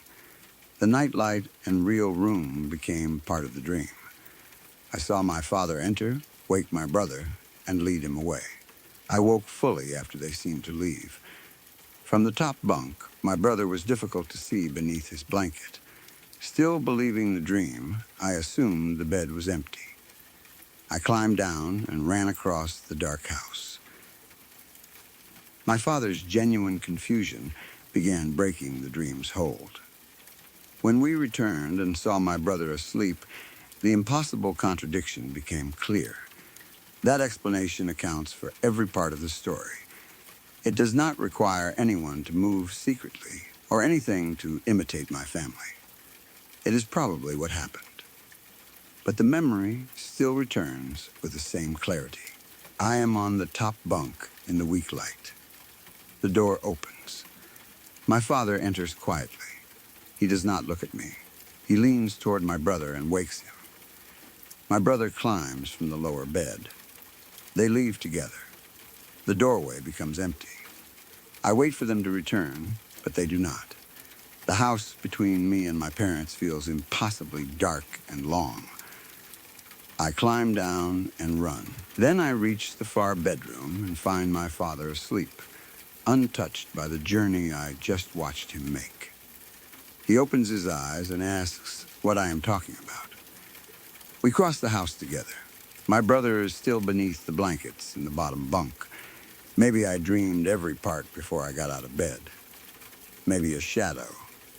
The nightlight and real room became part of the dream. I saw my father enter, wake my brother, and lead him away. I woke fully after they seemed to leave. From the top bunk, my brother was difficult to see beneath his blanket. Still believing the dream, I assumed the bed was empty. I climbed down and ran across the dark house. My father's genuine confusion began breaking the dream's hold. When we returned and saw my brother asleep, The impossible contradiction became clear. That explanation accounts for every part of the story. It does not require anyone to move secretly or anything to imitate my family. It is probably what happened. But the memory still returns with the same clarity. I am on the top bunk in the weak light. The door opens. My father enters quietly. He does not look at me. He leans toward my brother and wakes him. My brother climbs from the lower bed. They leave together. The doorway becomes empty. I wait for them to return, but they do not. The house between me and my parents feels impossibly dark and long. I climb down and run. Then I reach the far bedroom and find my father asleep, untouched by the journey I just watched him make. He opens his eyes and asks what I am talking about. We cross the house together. My brother is still beneath the blankets in the bottom bunk. Maybe I dreamed every part before I got out of bed. Maybe a shadow,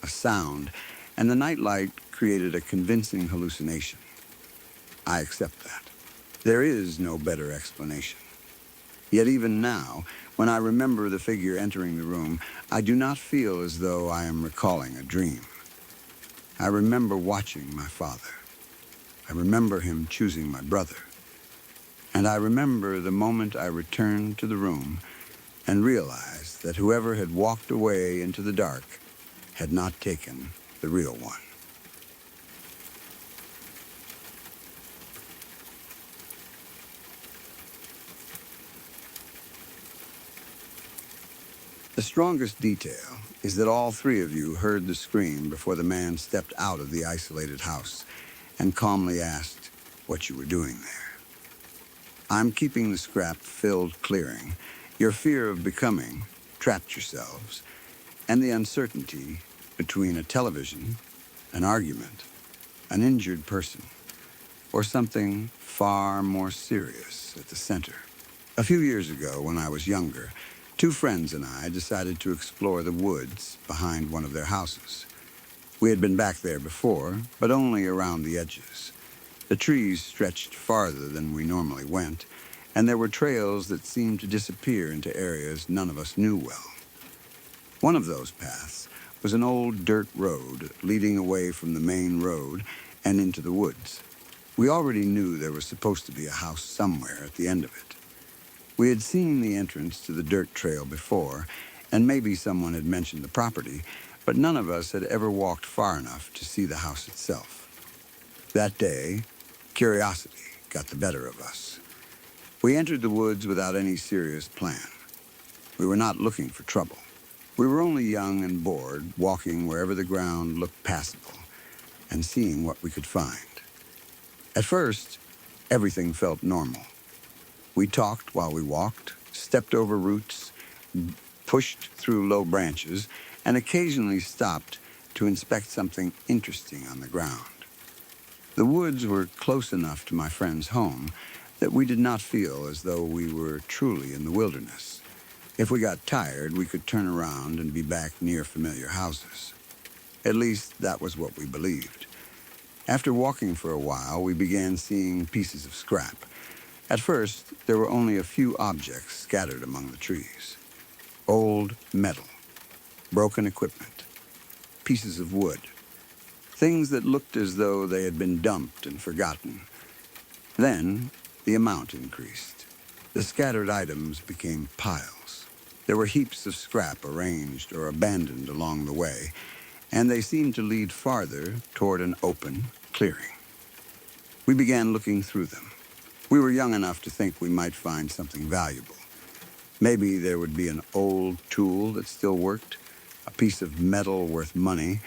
a sound, and the nightlight created a convincing hallucination. I accept that. There is no better explanation. Yet even now, when I remember the figure entering the room, I do not feel as though I am recalling a dream. I remember watching my father. I remember him choosing my brother. And I remember the moment I returned to the room and realized that whoever had walked away into the dark had not taken the real one. The strongest detail is that all three of you heard the scream before the man stepped out of the isolated house and calmly asked what you were doing there. I'm keeping the scrap-filled clearing. Your fear of becoming trapped yourselves, and the uncertainty between a television, an argument, an injured person, or something far more serious at the center. A few years ago, when I was younger, two friends and I decided to explore the woods behind one of their houses. We had been back there before, but only around the edges. The trees stretched farther than we normally went, and there were trails that seemed to disappear into areas none of us knew well. One of those paths was an old dirt road leading away from the main road and into the woods. We already knew there was supposed to be a house somewhere at the end of it. We had seen the entrance to the dirt trail before, and maybe someone had mentioned the property, but none of us had ever walked far enough to see the house itself. That day, curiosity got the better of us. We entered the woods without any serious plan. We were not looking for trouble. We were only young and bored, walking wherever the ground looked passable and seeing what we could find. At first, everything felt normal. We talked while we walked, stepped over roots, pushed through low branches, and occasionally stopped to inspect something interesting on the ground. The woods were close enough to my friend's home that we did not feel as though we were truly in the wilderness. If we got tired, we could turn around and be back near familiar houses. At least, that was what we believed. After walking for a while, we began seeing pieces of scrap. At first, there were only a few objects scattered among the trees. Old metal, broken equipment, pieces of wood, things that looked as though they had been dumped and forgotten. Then, the amount increased. The scattered items became piles. There were heaps of scrap arranged or abandoned along the way, and they seemed to lead farther toward an open clearing. We began looking through them. We were young enough to think we might find something valuable. Maybe there would be an old tool that still worked, a piece of metal worth money,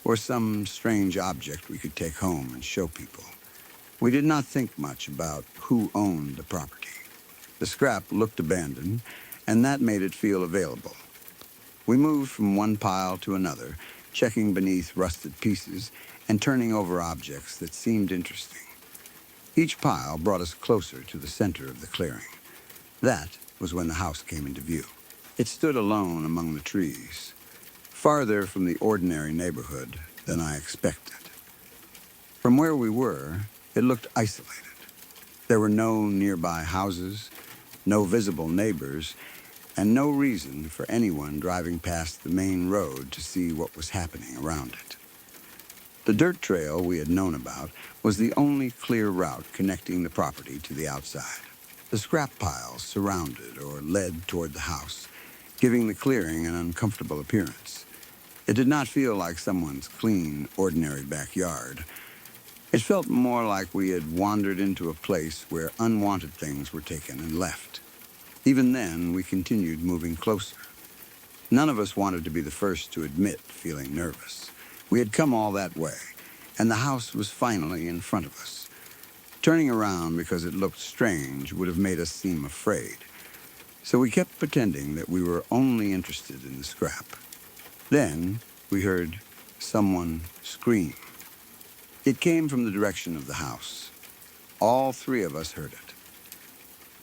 or some strange object we could take home and show people. We did not think much about who owned the property. The scrap looked abandoned, and that made it feel available. We moved from one pile to another, checking beneath rusted pieces and turning over objects that seemed interesting. Each pile brought us closer to the center of the clearing. That was when the house came into view. It stood alone among the trees, farther from the ordinary neighborhood than I expected. From where we were, It looked isolated. There were no nearby houses, no visible neighbors, and no reason for anyone driving past the main road to see what was happening around it. The dirt trail we had known about was the only clear route connecting the property to the outside. The scrap piles surrounded or led toward the house, giving the clearing an uncomfortable appearance. It did not feel like someone's clean, ordinary backyard. It felt more like we had wandered into a place where unwanted things were taken and left. Even then, we continued moving closer. None of us wanted to be the first to admit feeling nervous. We had come all that way, and the house was finally in front of us. Turning around because it looked strange would have made us seem afraid. So we kept pretending that we were only interested in the scrap. Then we heard someone scream. It came from the direction of the house. All three of us heard it.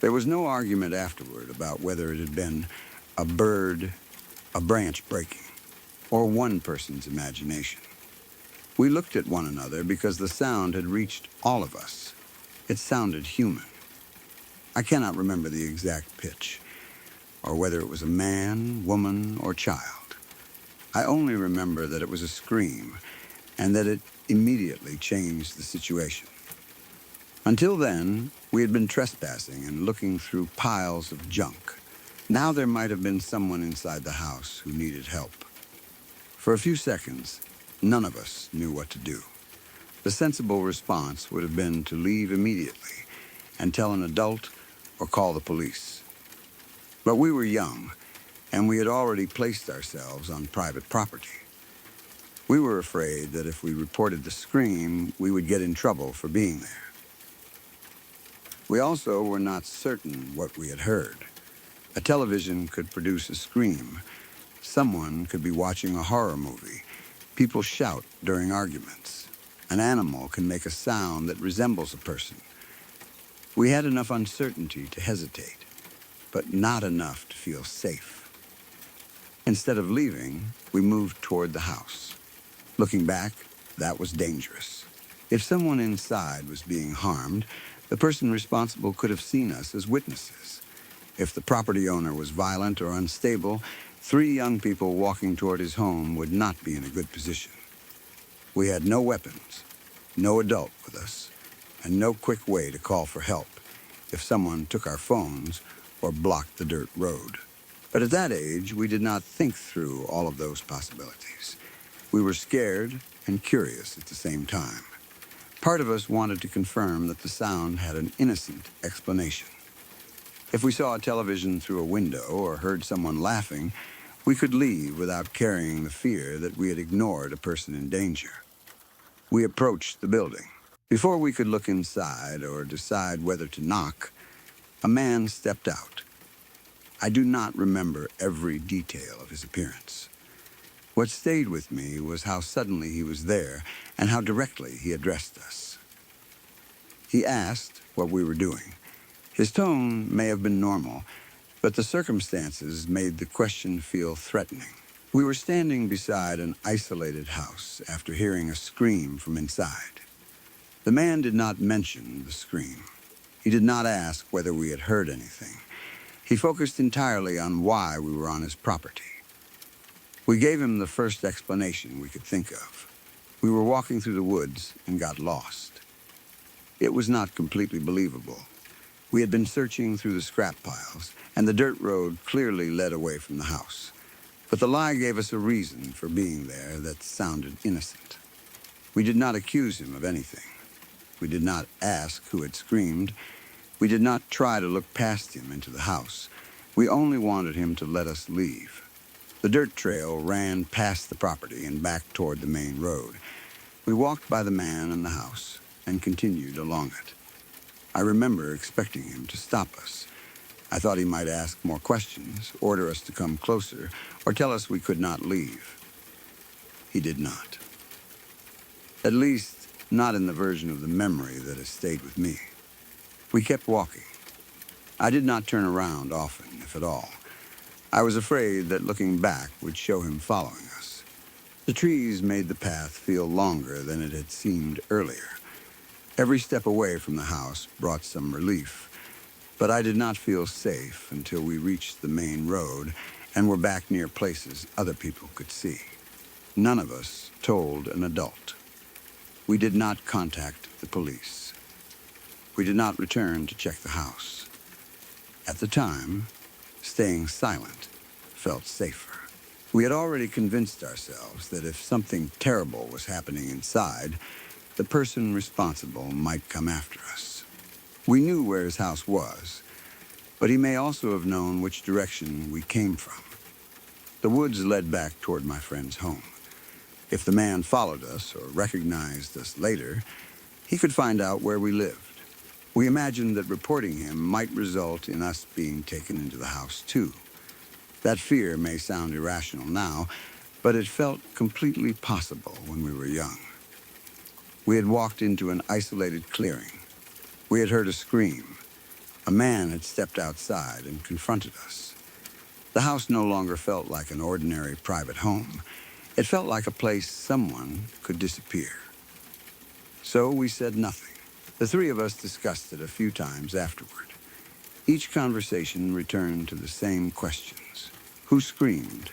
There was no argument afterward about whether it had been a bird, a branch breaking, or one person's imagination. We looked at one another because the sound had reached all of us. It sounded human. I cannot remember the exact pitch, or whether it was a man, woman, or child. I only remember that it was a scream, and that it immediately changed the situation. Until then, we had been trespassing and looking through piles of junk. Now there might have been someone inside the house who needed help. For a few seconds, none of us knew what to do. The sensible response would have been to leave immediately and tell an adult or call the police. But we were young, and we had already placed ourselves on private property. We were afraid that if we reported the scream, we would get in trouble for being there. We also were not certain what we had heard. A television could produce a scream. Someone could be watching a horror movie. People shout during arguments. An animal can make a sound that resembles a person. We had enough uncertainty to hesitate, but not enough to feel safe. Instead of leaving, we moved toward the house. Looking back, that was dangerous. If someone inside was being harmed, the person responsible could have seen us as witnesses. If the property owner was violent or unstable, 3 young people walking toward his home would not be in a good position. We had no weapons, no adult with us, and no quick way to call for help if someone took our phones or blocked the dirt road. But at that age, we did not think through all of those possibilities. We were scared and curious at the same time. Part of us wanted to confirm that the sound had an innocent explanation. If we saw a television through a window or heard someone laughing, we could leave without carrying the fear that we had ignored a person in danger. We approached the building. Before we could look inside or decide whether to knock, a man stepped out. I do not remember every detail of his appearance. What stayed with me was how suddenly he was there and how directly he addressed us. He asked what we were doing. His tone may have been normal, but the circumstances made the question feel threatening. We were standing beside an isolated house after hearing a scream from inside. The man did not mention the scream. He did not ask whether we had heard anything. He focused entirely on why we were on his property. We gave him the first explanation we could think of. We were walking through the woods and got lost. It was not completely believable. We had been searching through the scrap piles, and the dirt road clearly led away from the house. But the lie gave us a reason for being there that sounded innocent. We did not accuse him of anything. We did not ask who had screamed. We did not try to look past him into the house. We only wanted him to let us leave. The dirt trail ran past the property and back toward the main road. We walked by the man and the house and continued along it. I remember expecting him to stop us. I thought he might ask more questions, order us to come closer, or tell us we could not leave. He did not. At least, not in the version of the memory that has stayed with me. We kept walking. I did not turn around often, if at all. I was afraid that looking back would show him following us. The trees made the path feel longer than it had seemed earlier. Every step away from the house brought some relief, but I did not feel safe until we reached the main road and were back near places other people could see. None of us told an adult. We did not contact the police. We did not return to check the house. At the time, staying silent felt safer. We had already convinced ourselves that if something terrible was happening inside, the person responsible might come after us. We knew where his house was, but he may also have known which direction we came from. The woods led back toward my friend's home. If the man followed us or recognized us later, he could find out where we lived. We imagined that reporting him might result in us being taken into the house too. That fear may sound irrational now, but it felt completely possible when we were young. We had walked into an isolated clearing. We had heard a scream. A man had stepped outside and confronted us. The house no longer felt like an ordinary private home. It felt like a place someone could disappear. So we said nothing. The three of us discussed it a few times afterward. Each conversation returned to the same questions. Who screamed?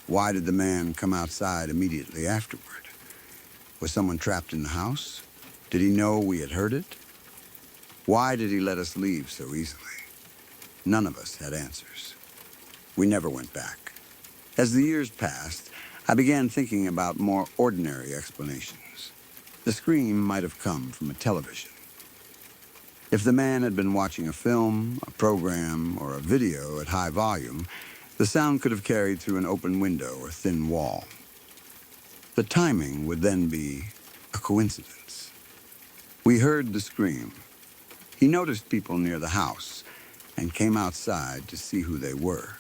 Why did the man come outside immediately afterward? Was someone trapped in the house? Did he know we had heard it? Why did he let us leave so easily? None of us had answers. We never went back. As the years passed, I began thinking about more ordinary explanations. The scream might have come from a television. If the man had been watching a film, a program, or a video at high volume, the sound could have carried through an open window or thin wall. The timing would then be a coincidence. We heard the scream. He noticed people near the house and came outside to see who they were.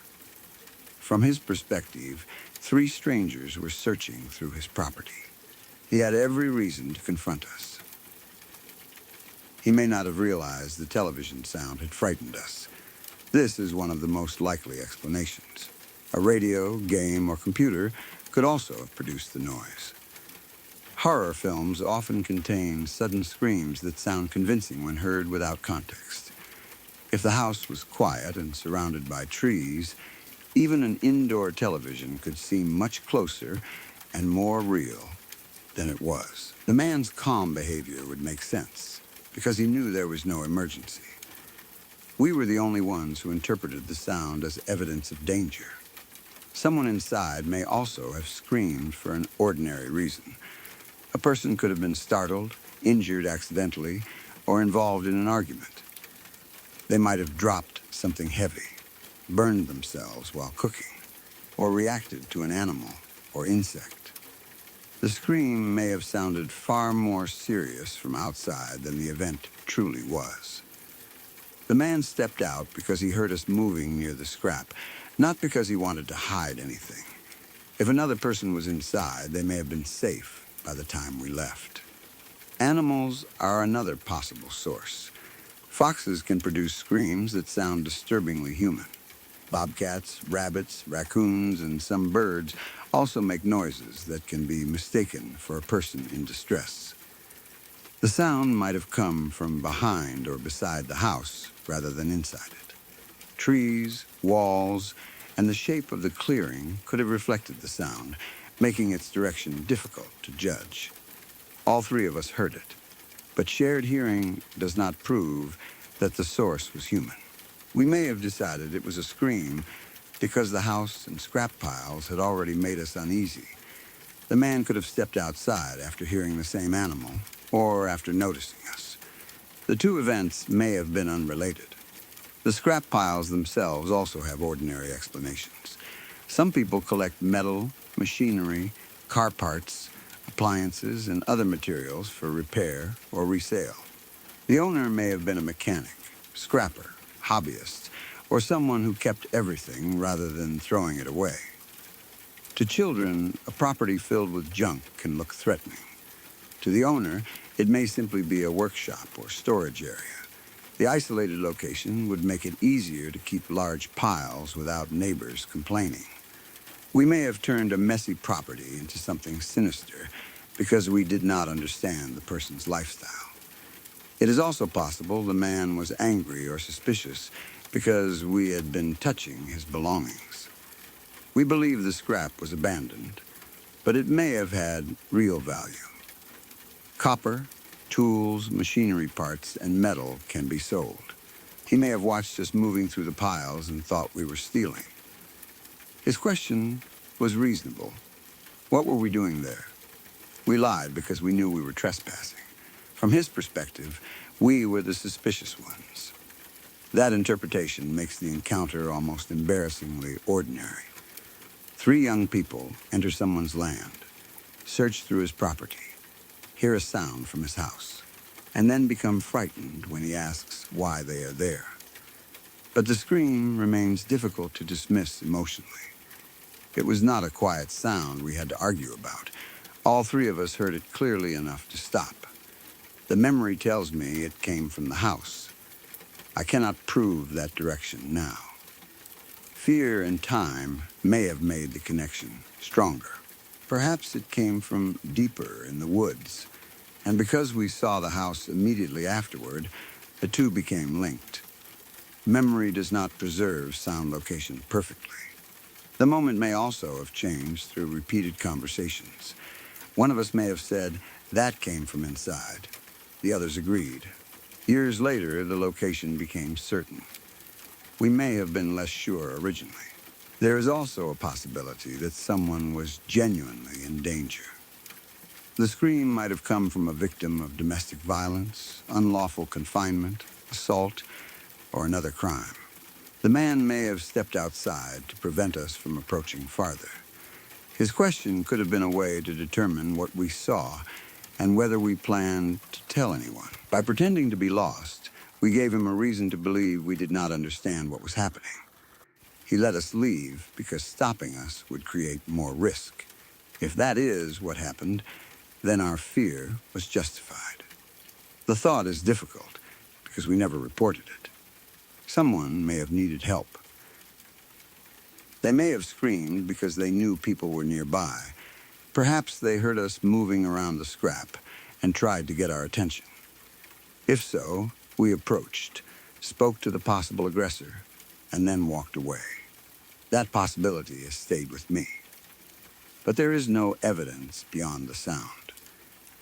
From his perspective, 3 strangers were searching through his property. He had every reason to confront us. He may not have realized the television sound had frightened us. This is one of the most likely explanations. A radio, game, or computer could also have produced the noise. Horror films often contain sudden screams that sound convincing when heard without context. If the house was quiet and surrounded by trees, even an indoor television could seem much closer and more real than it was. The man's calm behavior would make sense, because he knew there was no emergency. We were the only ones who interpreted the sound as evidence of danger. Someone inside may also have screamed for an ordinary reason. A person could have been startled, injured accidentally, or involved in an argument. They might have dropped something heavy, burned themselves while cooking, or reacted to an animal or insect. The scream may have sounded far more serious from outside than the event truly was. The man stepped out because he heard us moving near the scrap, not because he wanted to hide anything. If another person was inside, they may have been safe by the time we left. Animals are another possible source. Foxes can produce screams that sound disturbingly human. Bobcats, rabbits, raccoons, and some birds also make noises that can be mistaken for a person in distress. The sound might have come from behind or beside the house rather than inside it. Trees, walls, and the shape of the clearing could have reflected the sound, making its direction difficult to judge. All 3 of us heard it, but shared hearing does not prove that the source was human. We may have decided it was a scream because the house and scrap piles had already made us uneasy. The man could have stepped outside after hearing the same animal or after noticing us. The 2 events may have been unrelated. The scrap piles themselves also have ordinary explanations. Some people collect metal, machinery, car parts, appliances, and other materials for repair or resale. The owner may have been a mechanic, scrapper, hobbyist, or someone who kept everything rather than throwing it away. To children, a property filled with junk can look threatening. To the owner, it may simply be a workshop or storage area. The isolated location would make it easier to keep large piles without neighbors complaining. We may have turned a messy property into something sinister because we did not understand the person's lifestyle. It is also possible the man was angry or suspicious because we had been touching his belongings. We believe the scrap was abandoned, but it may have had real value. Copper, tools, machinery parts, and metal can be sold. He may have watched us moving through the piles and thought we were stealing. His question was reasonable. What were we doing there? We lied because we knew we were trespassing. From his perspective, we were the suspicious ones. That interpretation makes the encounter almost embarrassingly ordinary. 3 young people enter someone's land, search through his property, hear a sound from his house, and then become frightened when he asks why they are there. But the scream remains difficult to dismiss emotionally. It was not a quiet sound we had to argue about. All 3 of us heard it clearly enough to stop. The memory tells me it came from the house. I cannot prove that direction now. Fear and time may have made the connection stronger. Perhaps it came from deeper in the woods, and because we saw the house immediately afterward, the 2 became linked. Memory does not preserve sound location perfectly. The moment may also have changed through repeated conversations. One of us may have said, "That came from inside." The others agreed. Years later, the location became certain. We may have been less sure originally. There is also a possibility that someone was genuinely in danger. The scream might have come from a victim of domestic violence, unlawful confinement, assault, or another crime. The man may have stepped outside to prevent us from approaching farther. His question could have been a way to determine what we saw and whether we planned to tell anyone. By pretending to be lost, we gave him a reason to believe we did not understand what was happening. He let us leave because stopping us would create more risk. If that is what happened, then our fear was justified. The thought is difficult because we never reported it. Someone may have needed help. They may have screamed because they knew people were nearby. Perhaps they heard us moving around the scrap and tried to get our attention. If so, we approached, spoke to the possible aggressor, and then walked away. That possibility has stayed with me. But there is no evidence beyond the sound.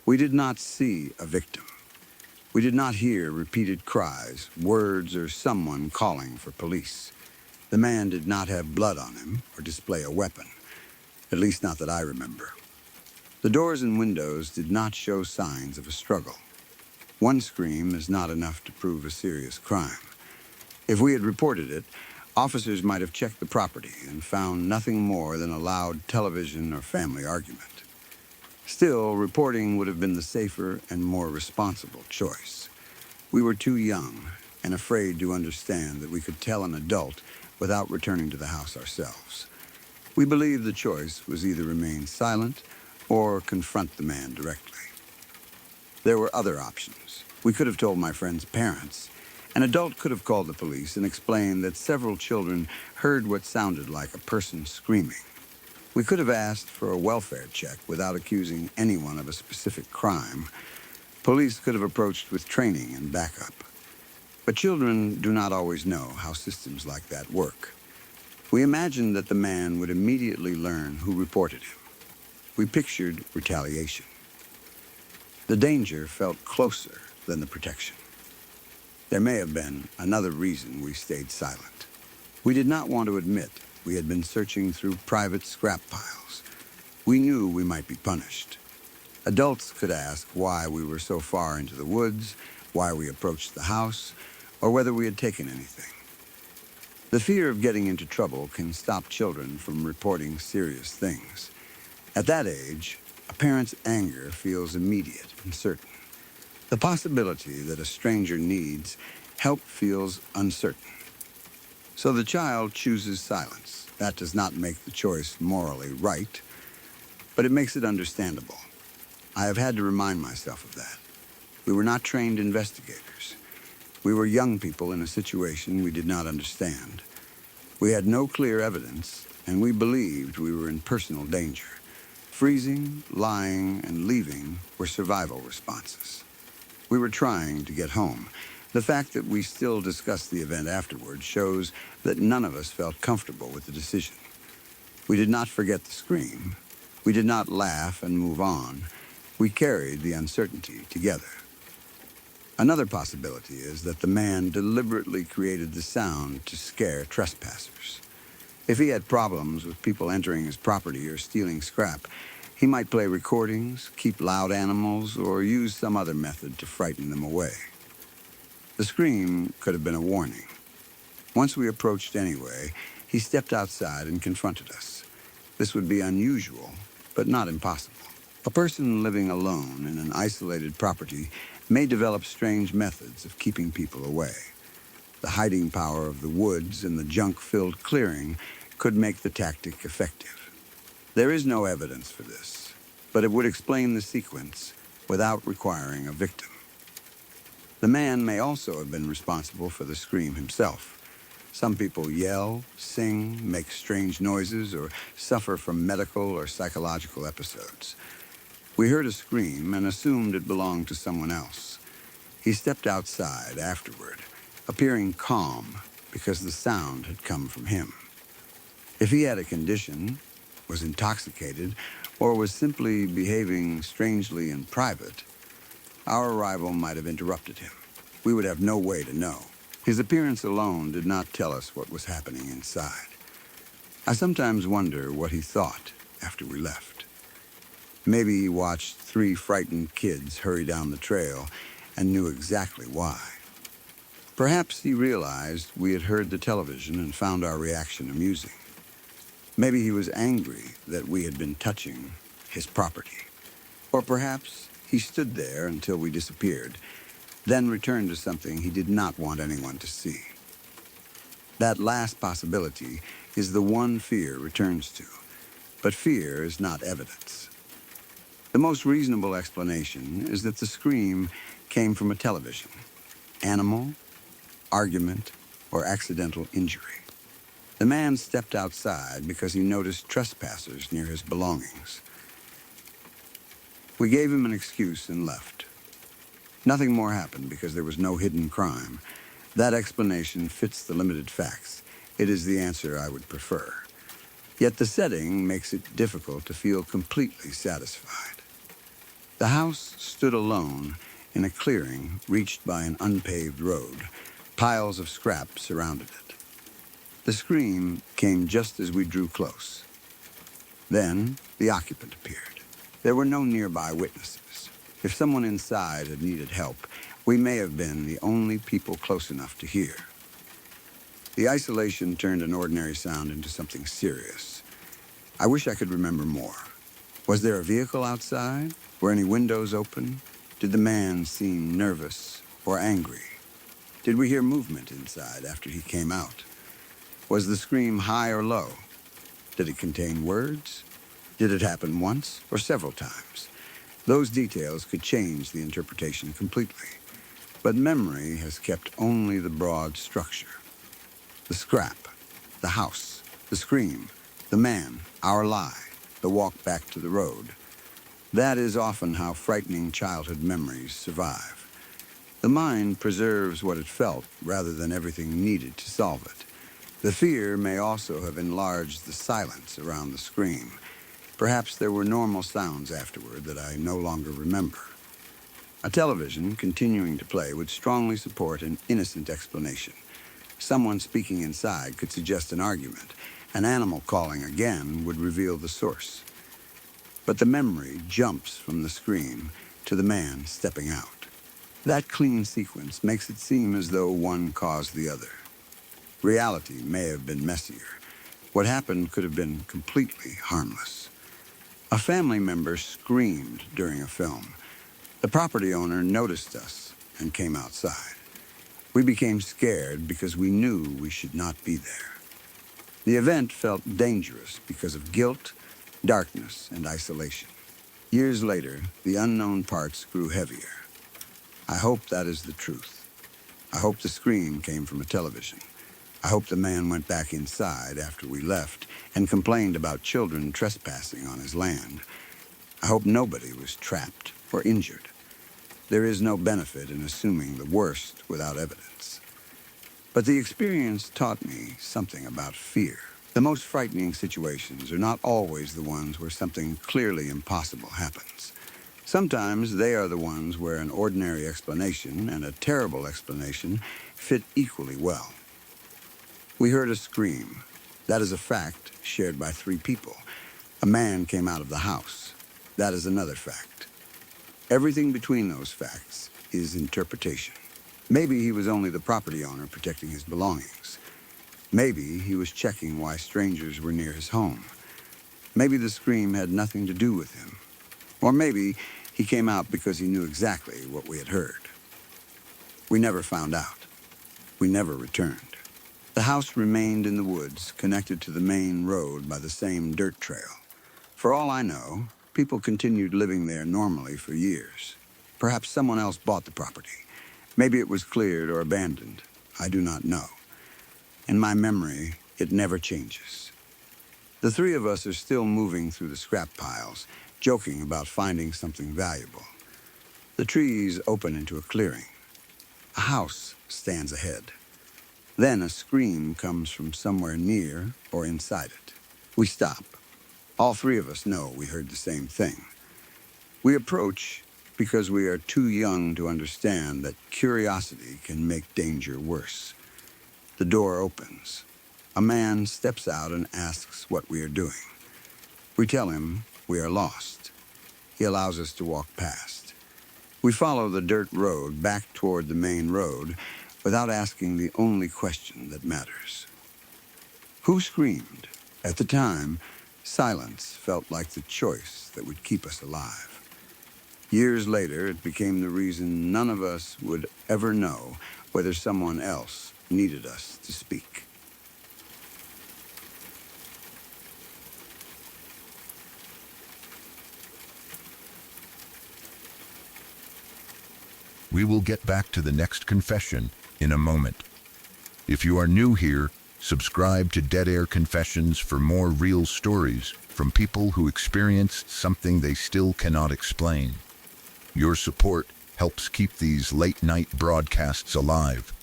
We did not see a victim. We did not hear repeated cries, words, or someone calling for police. The man did not have blood on him or display a weapon, at least not that I remember. The doors and windows did not show signs of a struggle. One scream is not enough to prove a serious crime. If we had reported it, officers might have checked the property and found nothing more than a loud television or family argument. Still, reporting would have been the safer and more responsible choice. We were too young and afraid to understand that we could tell an adult without returning to the house ourselves. We believed the choice was either remain silent or confront the man directly. There were other options. We could have told my friend's parents. An adult could have called the police and explained that several children heard what sounded like a person screaming. We could have asked for a welfare check without accusing anyone of a specific crime. Police could have approached with training and backup. But children do not always know how systems like that work. We imagined that the man would immediately learn who reported him. We pictured retaliation. The danger felt closer than the protection. There may have been another reason we stayed silent. We did not want to admit we had been searching through private scrap piles. We knew we might be punished. Adults could ask why we were so far into the woods, why we approached the house, or whether we had taken anything. The fear of getting into trouble can stop children from reporting serious things. At that age, a parent's anger feels immediate and certain. The possibility that a stranger needs help feels uncertain. So the child chooses silence. That does not make the choice morally right, but it makes it understandable. I have had to remind myself of that. We were not trained investigators. We were young people in a situation we did not understand. We had no clear evidence, and we believed we were in personal danger. Freezing, lying, and leaving were survival responses. We were trying to get home. The fact that we still discussed the event afterward shows that none of us felt comfortable with the decision. We did not forget the scream. We did not laugh and move on. We carried the uncertainty together. Another possibility is that the man deliberately created the sound to scare trespassers. If he had problems with people entering his property or stealing scrap, he might play recordings, keep loud animals, or use some other method to frighten them away. The scream could have been a warning. Once we approached anyway, he stepped outside and confronted us. This would be unusual, but not impossible. A person living alone in an isolated property may develop strange methods of keeping people away. The hiding power of the woods and the junk-filled clearing could make the tactic effective. There is no evidence for this, but it would explain the sequence without requiring a victim. The man may also have been responsible for the scream himself. Some people yell, sing, make strange noises, or suffer from medical or psychological episodes. We heard a scream and assumed it belonged to someone else. He stepped outside afterward, appearing calm because the sound had come from him. If he had a condition, was intoxicated, or was simply behaving strangely in private, our arrival might have interrupted him. We would have no way to know. His appearance alone did not tell us what was happening inside. I sometimes wonder what he thought after we left. Maybe he watched 3 frightened kids hurry down the trail and knew exactly why. Perhaps he realized we had heard the television and found our reaction amusing. Maybe he was angry that we had been touching his property. Or perhaps he stood there until we disappeared, then returned to something he did not want anyone to see. That last possibility is the one fear returns to, but fear is not evidence. The most reasonable explanation is that the scream came from a television, animal, argument, or accidental injury. The man stepped outside because he noticed trespassers near his belongings. We gave him an excuse and left. Nothing more happened because there was no hidden crime. That explanation fits the limited facts. It is the answer I would prefer. Yet the setting makes it difficult to feel completely satisfied. The house stood alone in a clearing reached by an unpaved road. Piles of scrap surrounded it. The scream came just as we drew close. Then the occupant appeared. There were no nearby witnesses. If someone inside had needed help, we may have been the only people close enough to hear. The isolation turned an ordinary sound into something serious. I wish I could remember more. Was there a vehicle outside? Were any windows open? Did the man seem nervous or angry? Did we hear movement inside after he came out? Was the scream high or low? Did it contain words? Did it happen once or several times? Those details could change the interpretation completely. But memory has kept only the broad structure. The scrap, the house, the scream, the man, our lie, the walk back to the road. That is often how frightening childhood memories survive. The mind preserves what it felt rather than everything needed to solve it. The fear may also have enlarged the silence around the scream. Perhaps there were normal sounds afterward that I no longer remember. A television continuing to play would strongly support an innocent explanation. Someone speaking inside could suggest an argument. An animal calling again would reveal the source. But the memory jumps from the scream to the man stepping out. That clean sequence makes it seem as though one caused the other. Reality may have been messier. What happened could have been completely harmless. A family member screamed during a film. The property owner noticed us and came outside. We became scared because we knew we should not be there. The event felt dangerous because of guilt, darkness, and isolation. Years later, the unknown parts grew heavier. I hope that is the truth. I hope the scream came from a television. I hope the man went back inside after we left and complained about children trespassing on his land. I hope nobody was trapped or injured. There is no benefit in assuming the worst without evidence. But the experience taught me something about fear. The most frightening situations are not always the ones where something clearly impossible happens. Sometimes they are the ones where an ordinary explanation and a terrible explanation fit equally well. We heard a scream. That is a fact shared by 3 people. A man came out of the house. That is another fact. Everything between those facts is interpretation. Maybe he was only the property owner protecting his belongings. Maybe he was checking why strangers were near his home. Maybe the scream had nothing to do with him. Or maybe he came out because he knew exactly what we had heard. We never found out. We never returned. The house remained in the woods, connected to the main road by the same dirt trail. For all I know, people continued living there normally for years. Perhaps someone else bought the property. Maybe it was cleared or abandoned. I do not know. In my memory, it never changes. The 3 of us are still moving through the scrap piles, joking about finding something valuable. The trees open into a clearing. A house stands ahead. Then a scream comes from somewhere near or inside it. We stop. All 3 of us know we heard the same thing. We approach because we are too young to understand that curiosity can make danger worse. The door opens. A man steps out and asks what we are doing. We tell him we are lost. He allows us to walk past. We follow the dirt road back toward the main road without asking the only question that matters. Who screamed? At the time, silence felt like the choice that would keep us alive. Years later, it became the reason none of us would ever know whether someone else needed us to speak. We will get back to the next confession in a moment. If you are new here, subscribe to Dead Air Confessions for more real stories from people who experienced something they still cannot explain. Your support helps keep these late-night broadcasts alive.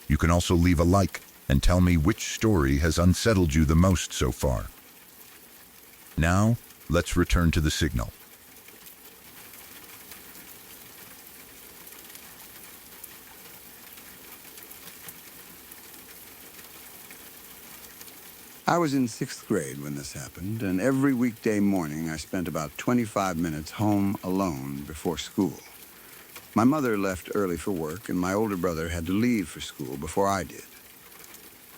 You can also leave a like and tell me which story has unsettled you the most so far. Now, let's return to the signal. I was in 6th grade when this happened, and every weekday morning I spent about 25 minutes home alone before school. My mother left early for work, and my older brother had to leave for school before I did.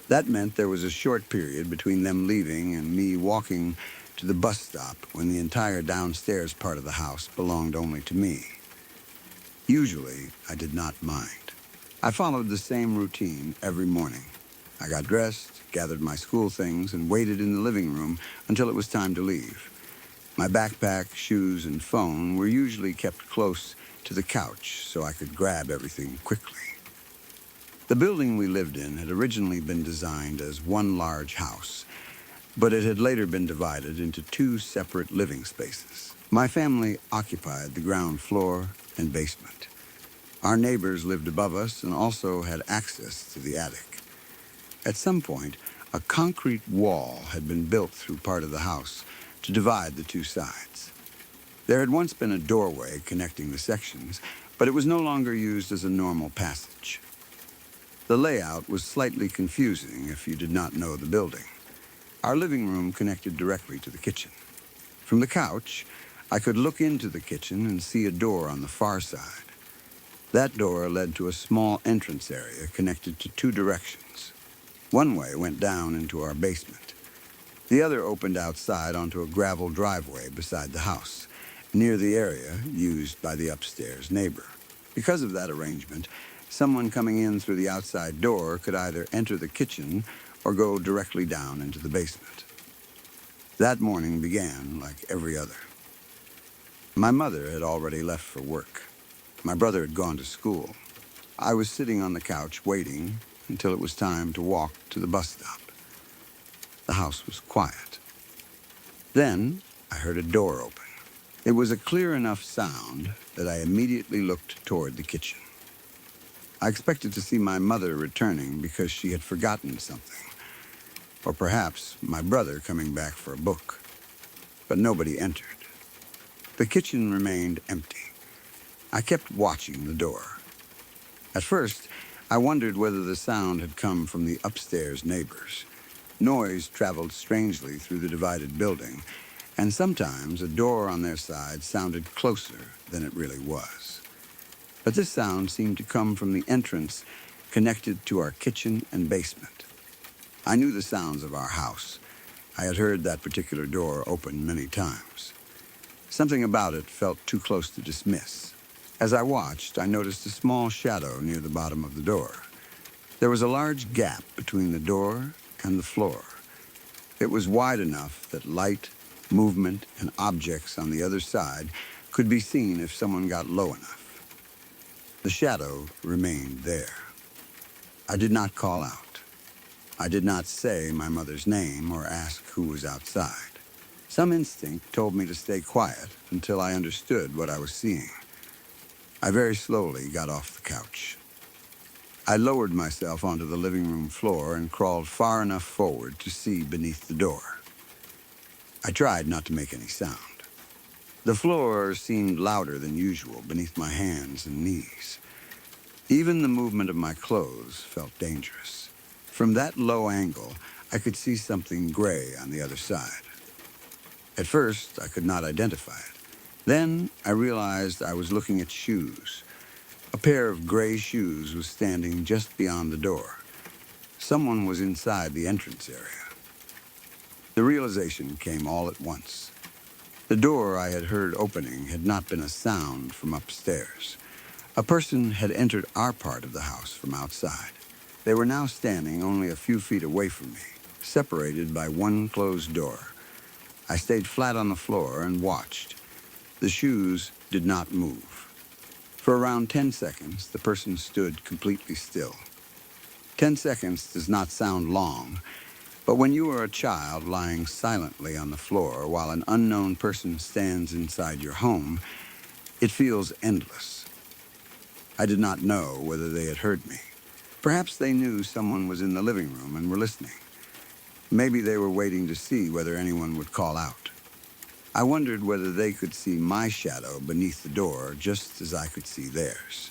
That meant there was a short period between them leaving and me walking to the bus stop when the entire downstairs part of the house belonged only to me. Usually, I did not mind. I followed the same routine every morning. I got dressed, gathered my school things, and waited in the living room until it was time to leave. My backpack, shoes, and phone were usually kept close to the couch so I could grab everything quickly. The building we lived in had originally been designed as one large house, but it had later been divided into 2 separate living spaces. My family occupied the ground floor and basement. Our neighbors lived above us and also had access to the attic. At some point, a concrete wall had been built through part of the house to divide the 2 sides. There had once been a doorway connecting the sections, but it was no longer used as a normal passage. The layout was slightly confusing if you did not know the building. Our living room connected directly to the kitchen. From the couch, I could look into the kitchen and see a door on the far side. That door led to a small entrance area connected to 2 directions. One way went down into our basement. The other opened outside onto a gravel driveway beside the house, near the area used by the upstairs neighbor. Because of that arrangement, someone coming in through the outside door could either enter the kitchen or go directly down into the basement. That morning began like every other. My mother had already left for work. My brother had gone to school. I was sitting on the couch waiting until it was time to walk to the bus stop. The house was quiet. Then I heard a door open. It was a clear enough sound that I immediately looked toward the kitchen. I expected to see my mother returning because she had forgotten something, or perhaps my brother coming back for a book. But nobody entered. The kitchen remained empty. I kept watching the door. At first, I wondered whether the sound had come from the upstairs neighbors. Noise traveled strangely through the divided building, and sometimes a door on their side sounded closer than it really was. But this sound seemed to come from the entrance connected to our kitchen and basement. I knew the sounds of our house. I had heard that particular door open many times. Something about it felt too close to dismiss. As I watched, I noticed a small shadow near the bottom of the door. There was a large gap between the door and the floor. It was wide enough that light, movement, and objects on the other side could be seen if someone got low enough. The shadow remained there. I did not call out. I did not say my mother's name or ask who was outside. Some instinct told me to stay quiet until I understood what I was seeing. I very slowly got off the couch. I lowered myself onto the living room floor and crawled far enough forward to see beneath the door. I tried not to make any sound. The floor seemed louder than usual beneath my hands and knees. Even the movement of my clothes felt dangerous. From that low angle, I could see something gray on the other side. At first, I could not identify it. Then I realized I was looking at shoes. A pair of gray shoes was standing just beyond the door. Someone was inside the entrance area. The realization came all at once. The door I had heard opening had not been a sound from upstairs. A person had entered our part of the house from outside. They were now standing only a few feet away from me, separated by one closed door. I stayed flat on the floor and watched. The shoes did not move. For around 10 seconds, the person stood completely still. 10 seconds does not sound long, but when you are a child lying silently on the floor while an unknown person stands inside your home, it feels endless. I did not know whether they had heard me. Perhaps they knew someone was in the living room and were listening. Maybe they were waiting to see whether anyone would call out. I wondered whether they could see my shadow beneath the door just as I could see theirs.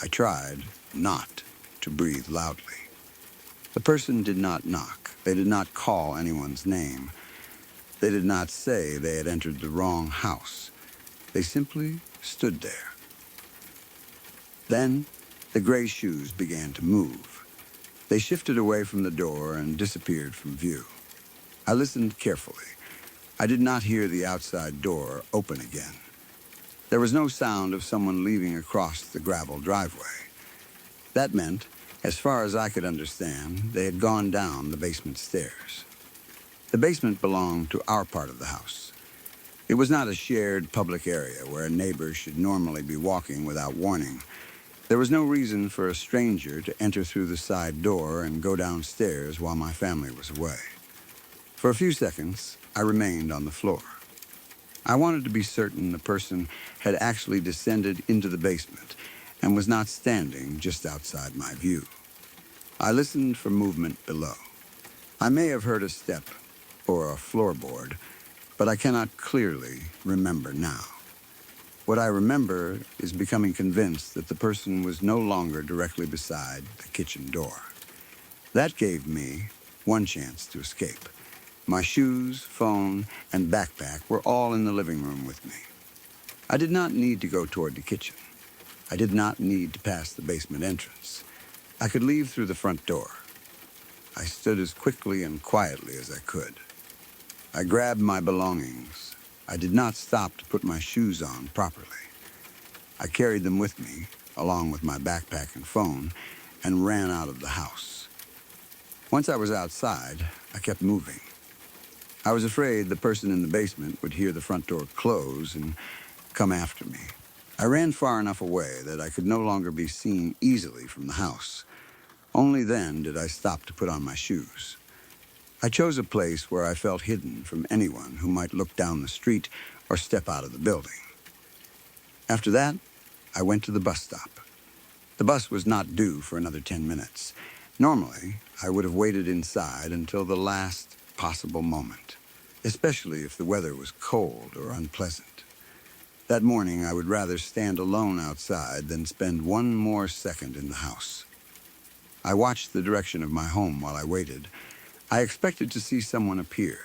I tried not to breathe loudly. The person did not knock. They did not call anyone's name. They did not say they had entered the wrong house. They simply stood there. Then the gray shoes began to move. They shifted away from the door and disappeared from view. I listened carefully. I did not hear the outside door open again. There was no sound of someone leaving across the gravel driveway. That meant, as far as I could understand, they had gone down the basement stairs. The basement belonged to our part of the house. It was not a shared public area where a neighbor should normally be walking without warning. There was no reason for a stranger to enter through the side door and go downstairs while my family was away. For a few seconds, I remained on the floor. I wanted to be certain the person had actually descended into the basement and was not standing just outside my view. I listened for movement below. I may have heard a step or a floorboard, but I cannot clearly remember now. What I remember is becoming convinced that the person was no longer directly beside the kitchen door. That gave me one chance to escape. My shoes, phone, and backpack were all in the living room with me. I did not need to go toward the kitchen. I did not need to pass the basement entrance. I could leave through the front door. I stood as quickly and quietly as I could. I grabbed my belongings. I did not stop to put my shoes on properly. I carried them with me, along with my backpack and phone, and ran out of the house. Once I was outside, I kept moving. I was afraid the person in the basement would hear the front door close and come after me. I ran far enough away that I could no longer be seen easily from the house. Only then did I stop to put on my shoes. I chose a place where I felt hidden from anyone who might look down the street or step out of the building. After that, I went to the bus stop. The bus was not due for another 10 minutes. Normally, I would have waited inside until the last possible moment, especially if the weather was cold or unpleasant. That morning, I would rather stand alone outside than spend one more second in the house. I watched the direction of my home while I waited. I expected to see someone appear.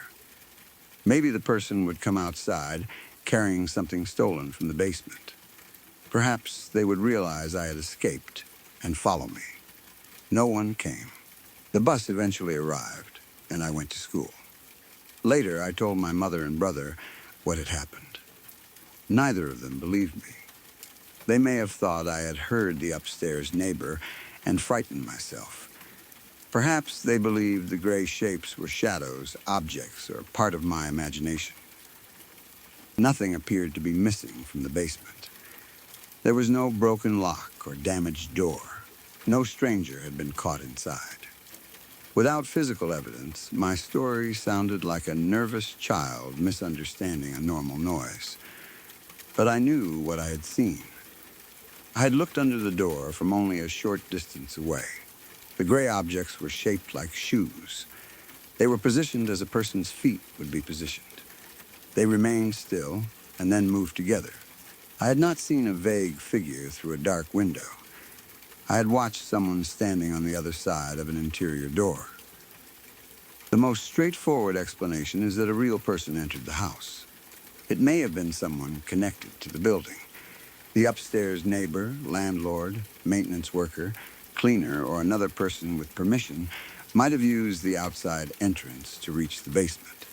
Maybe the person would come outside carrying something stolen from the basement. Perhaps they would realize I had escaped and follow me. No one came. The bus eventually arrived, and I went to school. Later, I told my mother and brother what had happened. Neither of them believed me. They may have thought I had heard the upstairs neighbor and frightened myself. Perhaps they believed the gray shapes were shadows, objects, or part of my imagination. Nothing appeared to be missing from the basement. There was no broken lock or damaged door. No stranger had been caught inside. Without physical evidence, my story sounded like a nervous child misunderstanding a normal noise. But I knew what I had seen. I had looked under the door from only a short distance away. The gray objects were shaped like shoes. They were positioned as a person's feet would be positioned. They remained still and then moved together. I had not seen a vague figure through a dark window. I had watched someone standing on the other side of an interior door. The most straightforward explanation is that a real person entered the house. It may have been someone connected to the building. The upstairs neighbor, landlord, maintenance worker, cleaner, or another person with permission might have used the outside entrance to reach the basement.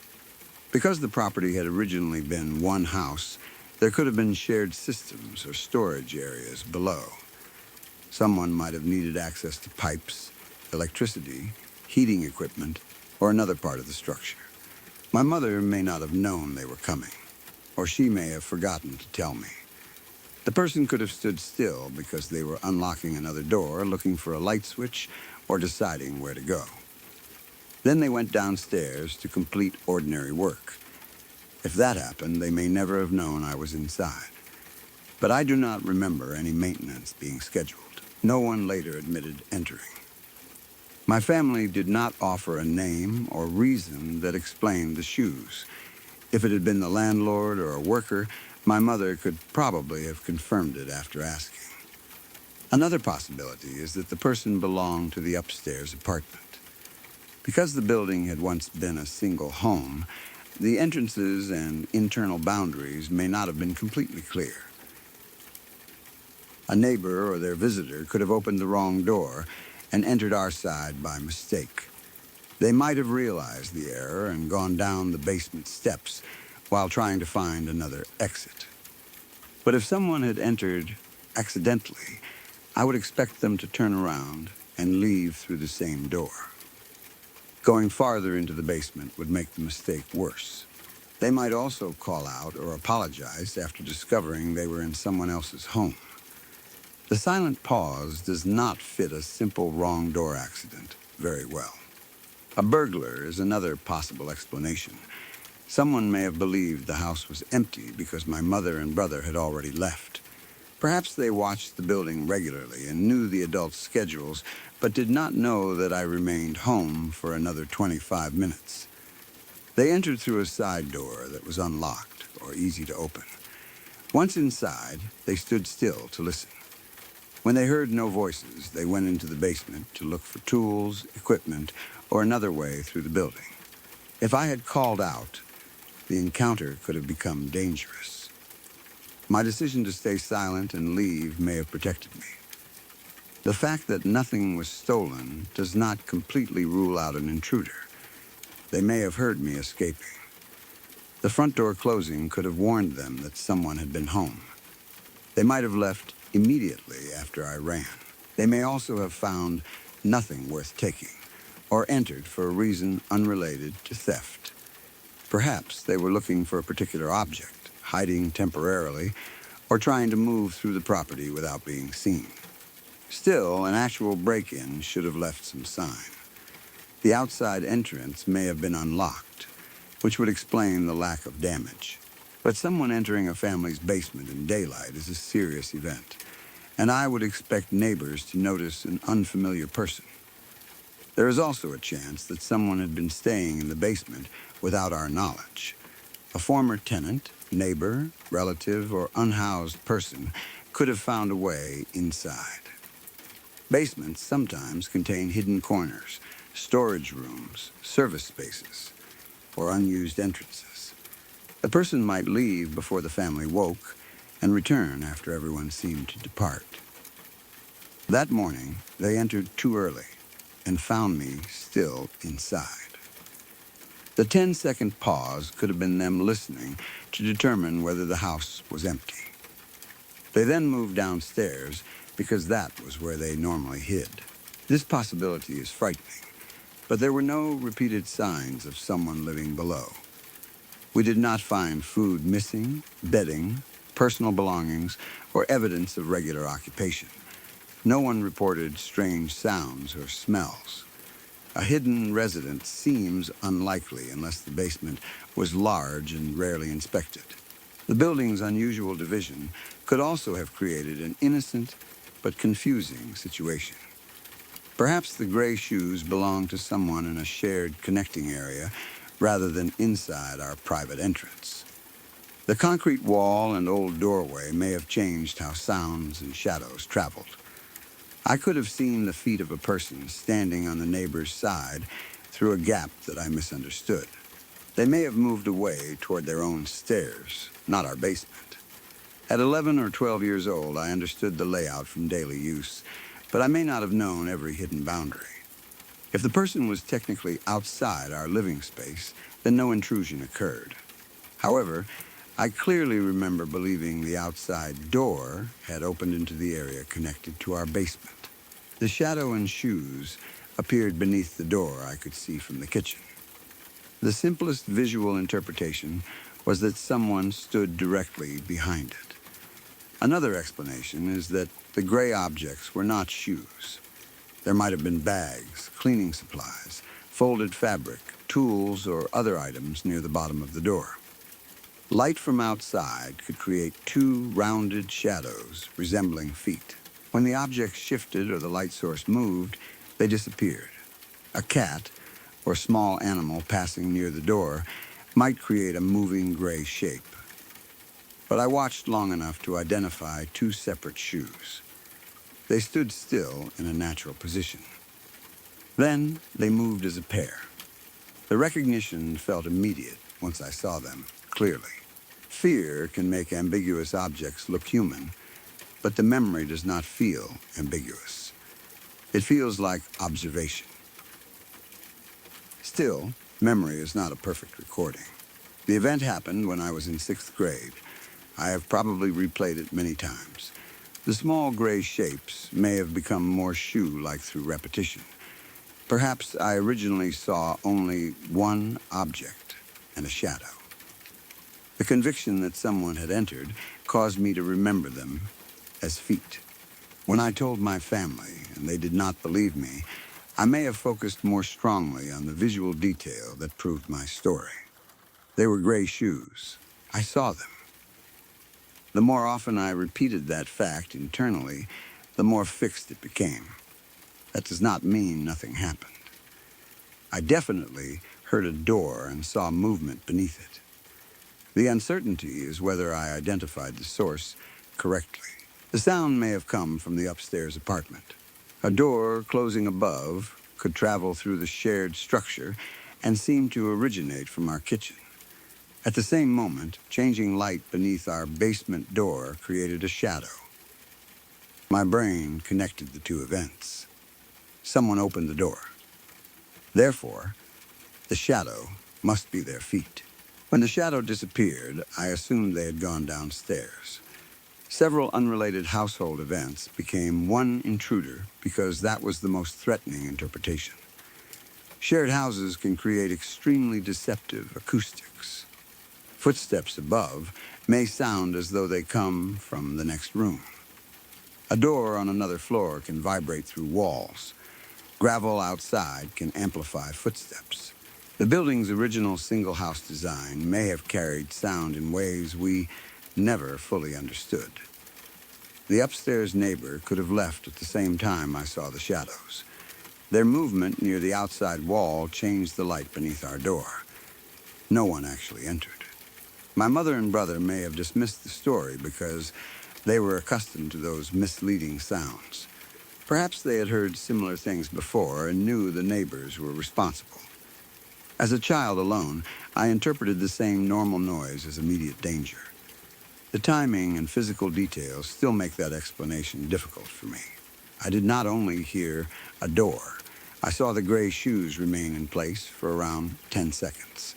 Because the property had originally been one house, there could have been shared systems or storage areas below. Someone might have needed access to pipes, electricity, heating equipment, or another part of the structure. My mother may not have known they were coming, or she may have forgotten to tell me. The person could have stood still because they were unlocking another door, looking for a light switch, or deciding where to go. Then they went downstairs to complete ordinary work. If that happened, they may never have known I was inside. But I do not remember any maintenance being scheduled. No one later admitted entering. My family did not offer a name or reason that explained the shoes. If it had been the landlord or a worker, my mother could probably have confirmed it after asking. Another possibility is that the person belonged to the upstairs apartment. Because the building had once been a single home, the entrances and internal boundaries may not have been completely clear. A neighbor or their visitor could have opened the wrong door and entered our side by mistake. They might have realized the error and gone down the basement steps while trying to find another exit. But if someone had entered accidentally, I would expect them to turn around and leave through the same door. Going farther into the basement would make the mistake worse. They might also call out or apologize after discovering they were in someone else's home. The silent pause does not fit a simple wrong door accident very well. A burglar is another possible explanation. Someone may have believed the house was empty because my mother and brother had already left. Perhaps they watched the building regularly and knew the adults' schedules, but did not know that I remained home for another 25 minutes. They entered through a side door that was unlocked or easy to open. Once inside, they stood still to listen. When they heard no voices, they went into the basement to look for tools, equipment, or another way through the building. If I had called out, the encounter could have become dangerous. My decision to stay silent and leave may have protected me. The fact that nothing was stolen does not completely rule out an intruder. They may have heard me escaping. The front door closing could have warned them that someone had been home. They might have left immediately after I ran. They may also have found nothing worth taking, or entered for a reason unrelated to theft. Perhaps they were looking for a particular object, hiding temporarily, or trying to move through the property without being seen. Still, an actual break-in should have left some sign. The outside entrance may have been unlocked, which would explain the lack of damage. But someone entering a family's basement in daylight is a serious event, and I would expect neighbors to notice an unfamiliar person. There is also a chance that someone had been staying in the basement without our knowledge. A former tenant, neighbor, relative, or unhoused person could have found a way inside. Basements sometimes contain hidden corners, storage rooms, service spaces, or unused entrances. The person might leave before the family woke and return after everyone seemed to depart. That morning, they entered too early and found me still inside. The 10-second pause could have been them listening to determine whether the house was empty. They then moved downstairs because that was where they normally hid. This possibility is frightening, but there were no repeated signs of someone living below. We did not find food missing, bedding, personal belongings, or evidence of regular occupation. No one reported strange sounds or smells. A hidden residence seems unlikely unless the basement was large and rarely inspected. The building's unusual division could also have created an innocent but confusing situation. Perhaps the gray shoes belonged to someone in a shared connecting area rather than inside our private entrance. The concrete wall and old doorway may have changed how sounds and shadows traveled. I could have seen the feet of a person standing on the neighbor's side through a gap that I misunderstood. They may have moved away toward their own stairs, not our basement. At 11 or 12 years old, I understood the layout from daily use, but I may not have known every hidden boundary. If the person was technically outside our living space, then no intrusion occurred. However, I clearly remember believing the outside door had opened into the area connected to our basement. The shadow and shoes appeared beneath the door I could see from the kitchen. The simplest visual interpretation was that someone stood directly behind it. Another explanation is that the gray objects were not shoes. There might have been bags, cleaning supplies, folded fabric, tools, or other items near the bottom of the door. Light from outside could create two rounded shadows resembling feet. When the objects shifted or the light source moved, they disappeared. A cat or small animal passing near the door might create a moving gray shape. But I watched long enough to identify two separate shoes. They stood still in a natural position. Then they moved as a pair. The recognition felt immediate once I saw them clearly. Fear can make ambiguous objects look human, but the memory does not feel ambiguous. It feels like observation. Still, memory is not a perfect recording. The event happened when I was in 6th grade. I have probably replayed it many times. The small gray shapes may have become more shoe-like through repetition. Perhaps I originally saw only one object and a shadow. The conviction that someone had entered caused me to remember them as feet. When I told my family and they did not believe me, I may have focused more strongly on the visual detail that proved my story. They were gray shoes. I saw them. The more often I repeated that fact internally, the more fixed it became. That does not mean nothing happened. I definitely heard a door and saw movement beneath it. The uncertainty is whether I identified the source correctly. The sound may have come from the upstairs apartment. A door closing above could travel through the shared structure and seem to originate from our kitchen. At the same moment, changing light beneath our basement door created a shadow. My brain connected the two events. Someone opened the door. Therefore, the shadow must be their feet. When the shadow disappeared, I assumed they had gone downstairs. Several unrelated household events became one intruder because that was the most threatening interpretation. Shared houses can create extremely deceptive acoustics. Footsteps above may sound as though they come from the next room. A door on another floor can vibrate through walls. Gravel outside can amplify footsteps. The building's original single-house design may have carried sound in ways we never fully understood. The upstairs neighbor could have left at the same time I saw the shadows. Their movement near the outside wall changed the light beneath our door. No one actually entered. My mother and brother may have dismissed the story because they were accustomed to those misleading sounds. Perhaps they had heard similar things before and knew the neighbors were responsible. As a child alone, I interpreted the same normal noise as immediate danger. The timing and physical details still make that explanation difficult for me. I did not only hear a door, I saw the gray shoes remain in place for around 10 seconds.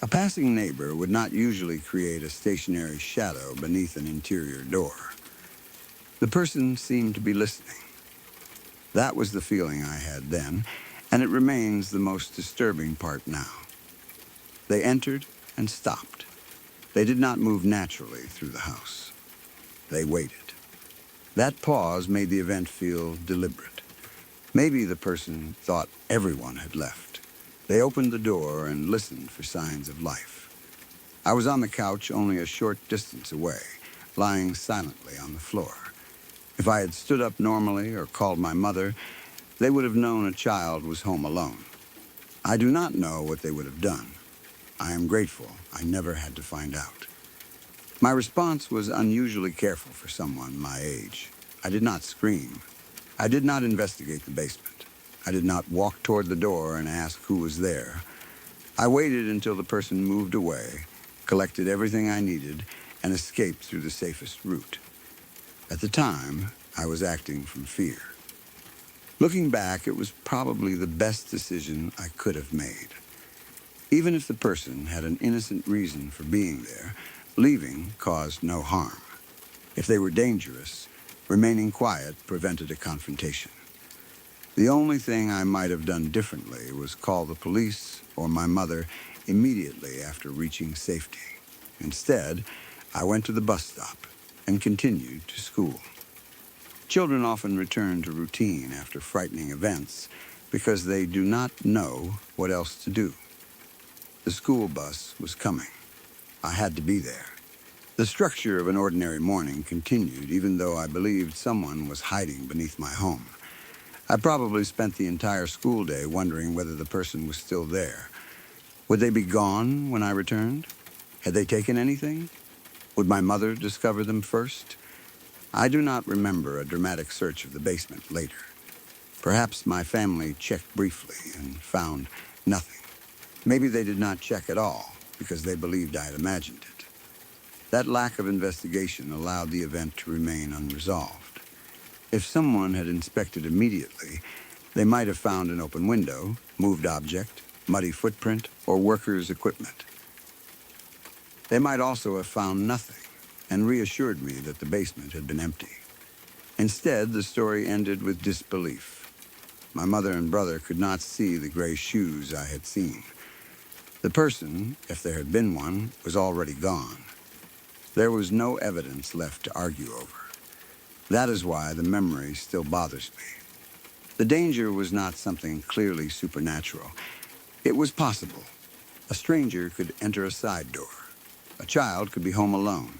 A passing neighbor would not usually create a stationary shadow beneath an interior door. The person seemed to be listening. That was the feeling I had then, and it remains the most disturbing part now. They entered and stopped. They did not move naturally through the house. They waited. That pause made the event feel deliberate. Maybe the person thought everyone had left. They opened the door and listened for signs of life. I was on the couch only a short distance away, lying silently on the floor. If I had stood up normally or called my mother, they would have known a child was home alone. I do not know what they would have done. I am grateful I never had to find out. My response was unusually careful for someone my age. I did not scream. I did not investigate the basement. I did not walk toward the door and ask who was there. I waited until the person moved away, collected everything I needed, and escaped through the safest route. At the time, I was acting from fear. Looking back, it was probably the best decision I could have made. Even if the person had an innocent reason for being there, leaving caused no harm. If they were dangerous, remaining quiet prevented a confrontation. The only thing I might have done differently was call the police or my mother immediately after reaching safety. Instead, I went to the bus stop and continued to school. Children often return to routine after frightening events because they do not know what else to do. The school bus was coming. I had to be there. The structure of an ordinary morning continued even though I believed someone was hiding beneath my home. I probably spent the entire school day wondering whether the person was still there. Would they be gone when I returned? Had they taken anything? Would my mother discover them first? I do not remember a dramatic search of the basement later. Perhaps my family checked briefly and found nothing. Maybe they did not check at all because they believed I had imagined it. That lack of investigation allowed the event to remain unresolved. If someone had inspected immediately, they might have found an open window, moved object, muddy footprint, or workers' equipment. They might also have found nothing and reassured me that the basement had been empty. Instead, the story ended with disbelief. My mother and brother could not see the gray shoes I had seen. The person, if there had been one, was already gone. There was no evidence left to argue over. That is why the memory still bothers me. The danger was not something clearly supernatural. It was possible. A stranger could enter a side door. A child could be home alone.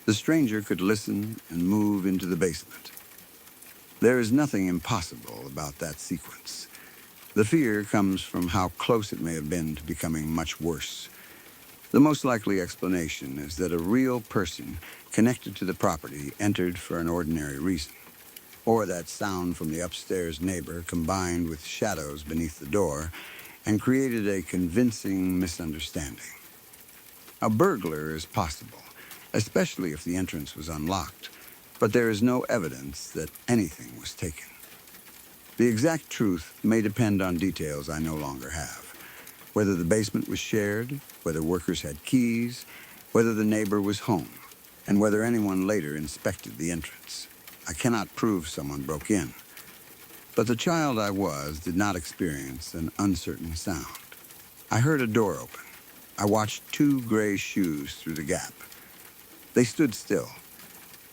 The stranger could listen and move into the basement. There is nothing impossible about that sequence. The fear comes from how close it may have been to becoming much worse. The most likely explanation is that a real person connected to the property entered for an ordinary reason, or that sound from the upstairs neighbor combined with shadows beneath the door and created a convincing misunderstanding. A burglar is possible, especially if the entrance was unlocked, but there is no evidence that anything was taken. The exact truth may depend on details I no longer have. Whether the basement was shared, whether workers had keys, whether the neighbor was home, and whether anyone later inspected the entrance. I cannot prove someone broke in. But the child I was did not experience an uncertain sound. I heard a door open. I watched two gray shoes through the gap. They stood still.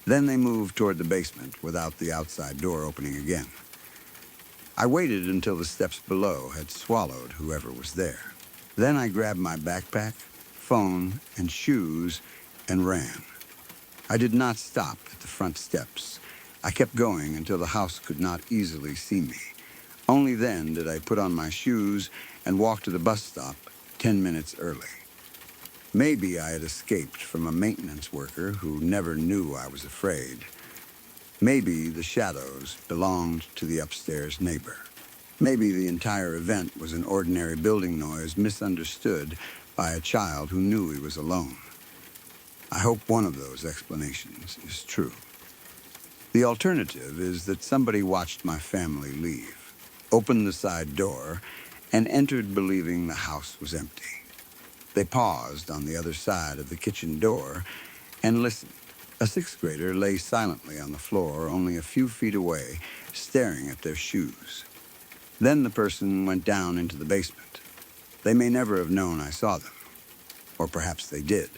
Then they moved toward the basement without the outside door opening again. I waited until the steps below had swallowed whoever was there. Then I grabbed my backpack, phone, and shoes and ran. I did not stop at the front steps. I kept going until the house could not easily see me. Only then did I put on my shoes and walk to the bus stop 10 minutes early. Maybe I had escaped from a maintenance worker who never knew I was afraid. Maybe the shadows belonged to the upstairs neighbor. Maybe the entire event was an ordinary building noise misunderstood by a child who knew he was alone. I hope one of those explanations is true. The alternative is that somebody watched my family leave, opened the side door, and entered believing the house was empty. They paused on the other side of the kitchen door and listened. A sixth grader lay silently on the floor only a few feet away, staring at their shoes. Then the person went down into the basement. They may never have known I saw them. Or perhaps they did.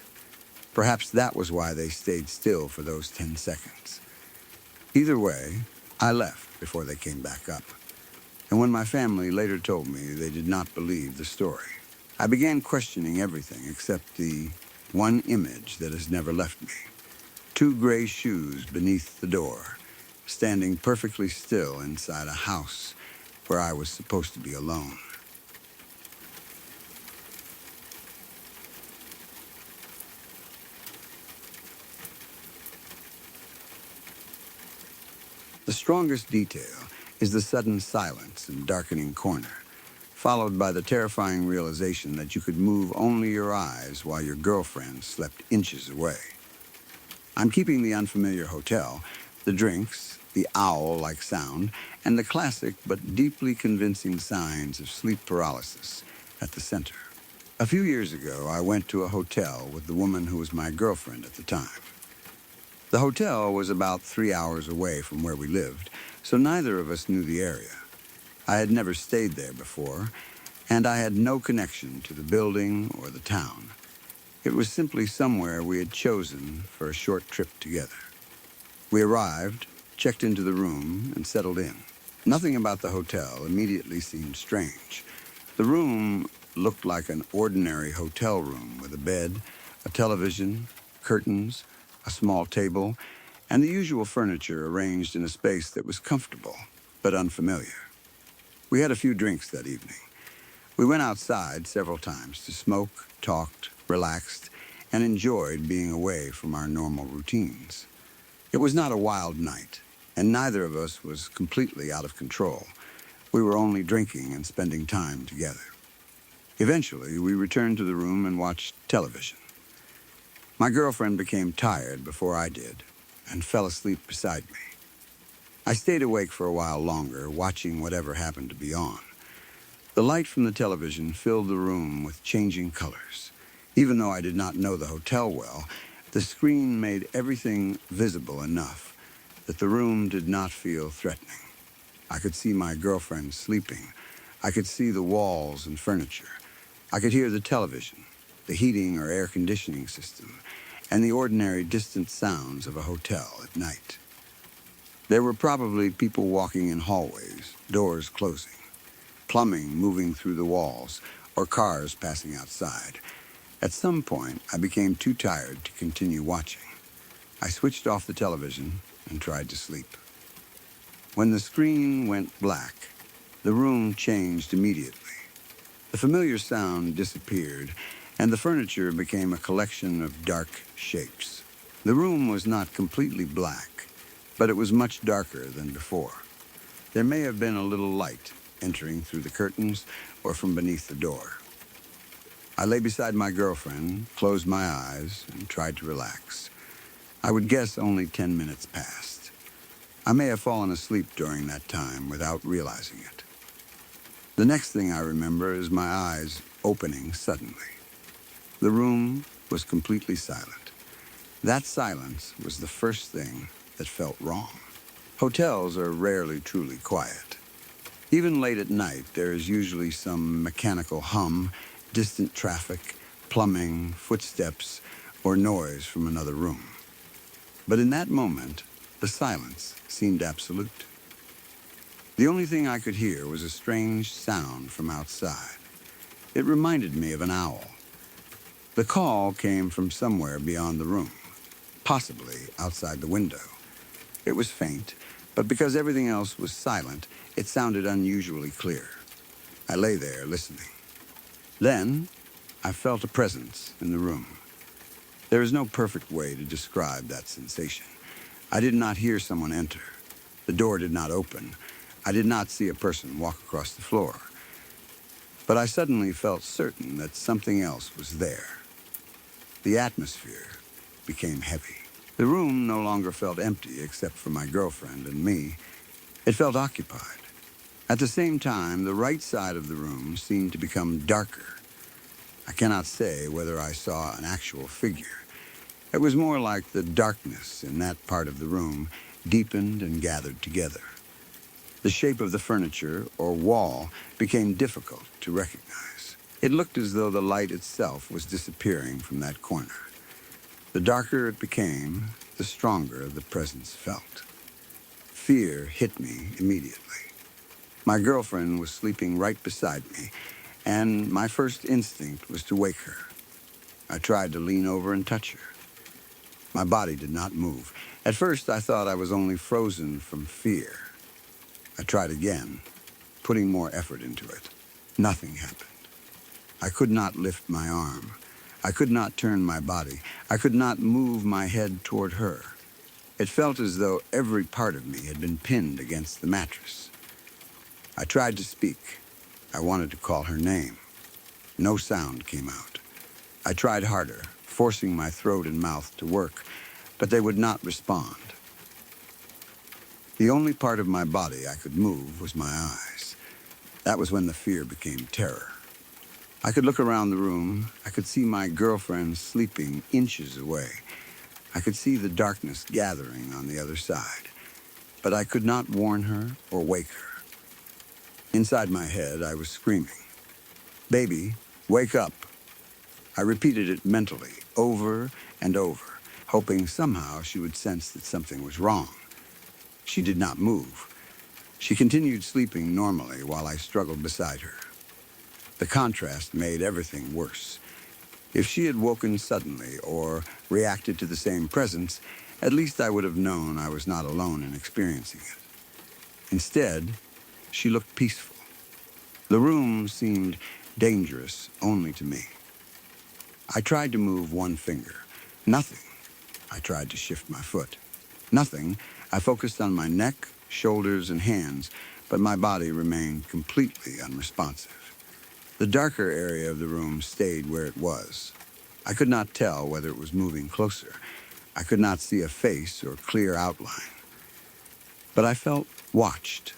Perhaps that was why they stayed still for those 10 seconds. Either way, I left before they came back up. And when my family later told me they did not believe the story, I began questioning everything except the one image that has never left me. 2 gray shoes beneath the door, standing perfectly still inside a house where I was supposed to be alone. The strongest detail is the sudden silence and darkening corner, followed by the terrifying realization that you could move only your eyes while your girlfriend slept inches away. I'm keeping the unfamiliar hotel, the drinks, the owl-like sound, and the classic but deeply convincing signs of sleep paralysis at the center. A few years ago, I went to a hotel with the woman who was my girlfriend at the time. The hotel was about 3 hours away from where we lived, so neither of us knew the area. I had never stayed there before, and I had no connection to the building or the town. It was simply somewhere we had chosen for a short trip together. We arrived, checked into the room, and settled in. Nothing about the hotel immediately seemed strange. The room looked like an ordinary hotel room with a bed, a television, curtains, a small table, and the usual furniture arranged in a space that was comfortable but unfamiliar. We had a few drinks that evening. We went outside several times to smoke, talked, relaxed, and enjoyed being away from our normal routines. It was not a wild night, and neither of us was completely out of control. We were only drinking and spending time together. Eventually, we returned to the room and watched television. My girlfriend became tired before I did and fell asleep beside me. I stayed awake for a while longer, watching whatever happened to be on. The light from the television filled the room with changing colors. Even though I did not know the hotel well, the screen made everything visible enough that the room did not feel threatening. I could see my girlfriend sleeping. I could see the walls and furniture. I could hear the television, the heating or air conditioning system, and the ordinary distant sounds of a hotel at night. There were probably people walking in hallways, doors closing, plumbing moving through the walls, or cars passing outside. At some point, I became too tired to continue watching. I switched off the television and tried to sleep. When the screen went black, the room changed immediately. The familiar sound disappeared, and the furniture became a collection of dark shapes. The room was not completely black, but it was much darker than before. There may have been a little light entering through the curtains or from beneath the door. I lay beside my girlfriend, closed my eyes, and tried to relax. I would guess only 10 minutes passed. I may have fallen asleep during that time without realizing it. The next thing I remember is my eyes opening suddenly. The room was completely silent. That silence was the first thing that felt wrong. Hotels are rarely truly quiet. Even late at night, there is usually some mechanical hum, distant traffic, plumbing, footsteps, or noise from another room. But in that moment, the silence seemed absolute. The only thing I could hear was a strange sound from outside. It reminded me of an owl. The call came from somewhere beyond the room, possibly outside the window. It was faint, but because everything else was silent, it sounded unusually clear. I lay there listening. Then, I felt a presence in the room. There is no perfect way to describe that sensation. I did not hear someone enter. The door did not open. I did not see a person walk across the floor. But I suddenly felt certain that something else was there. The atmosphere became heavy. The room no longer felt empty except for my girlfriend and me. It felt occupied. At the same time, the right side of the room seemed to become darker. I cannot say whether I saw an actual figure. It was more like the darkness in that part of the room deepened and gathered together. The shape of the furniture or wall became difficult to recognize. It looked as though the light itself was disappearing from that corner. The darker it became, the stronger the presence felt. Fear hit me immediately. My girlfriend was sleeping right beside me, and my first instinct was to wake her. I tried to lean over and touch her. My body did not move. At first, I thought I was only frozen from fear. I tried again, putting more effort into it. Nothing happened. I could not lift my arm. I could not turn my body. I could not move my head toward her. It felt as though every part of me had been pinned against the mattress. I tried to speak. I wanted to call her name. No sound came out. I tried harder, forcing my throat and mouth to work, but they would not respond. The only part of my body I could move was my eyes. That was when the fear became terror. I could look around the room. I could see my girlfriend sleeping inches away. I could see the darkness gathering on the other side, but I could not warn her or wake her. Inside my head, I was screaming, "Baby, wake up." I repeated it mentally, over and over, hoping somehow she would sense that something was wrong. She did not move. She continued sleeping normally while I struggled beside her. The contrast made everything worse. If she had woken suddenly or reacted to the same presence, at least I would have known I was not alone in experiencing it. Instead, she looked peaceful. The room seemed dangerous only to me. I tried to move one finger. Nothing. I tried to shift my foot. Nothing. I focused on my neck, shoulders, and hands, but my body remained completely unresponsive. The darker area of the room stayed where it was. I could not tell whether it was moving closer. I could not see a face or clear outline. But I felt watched.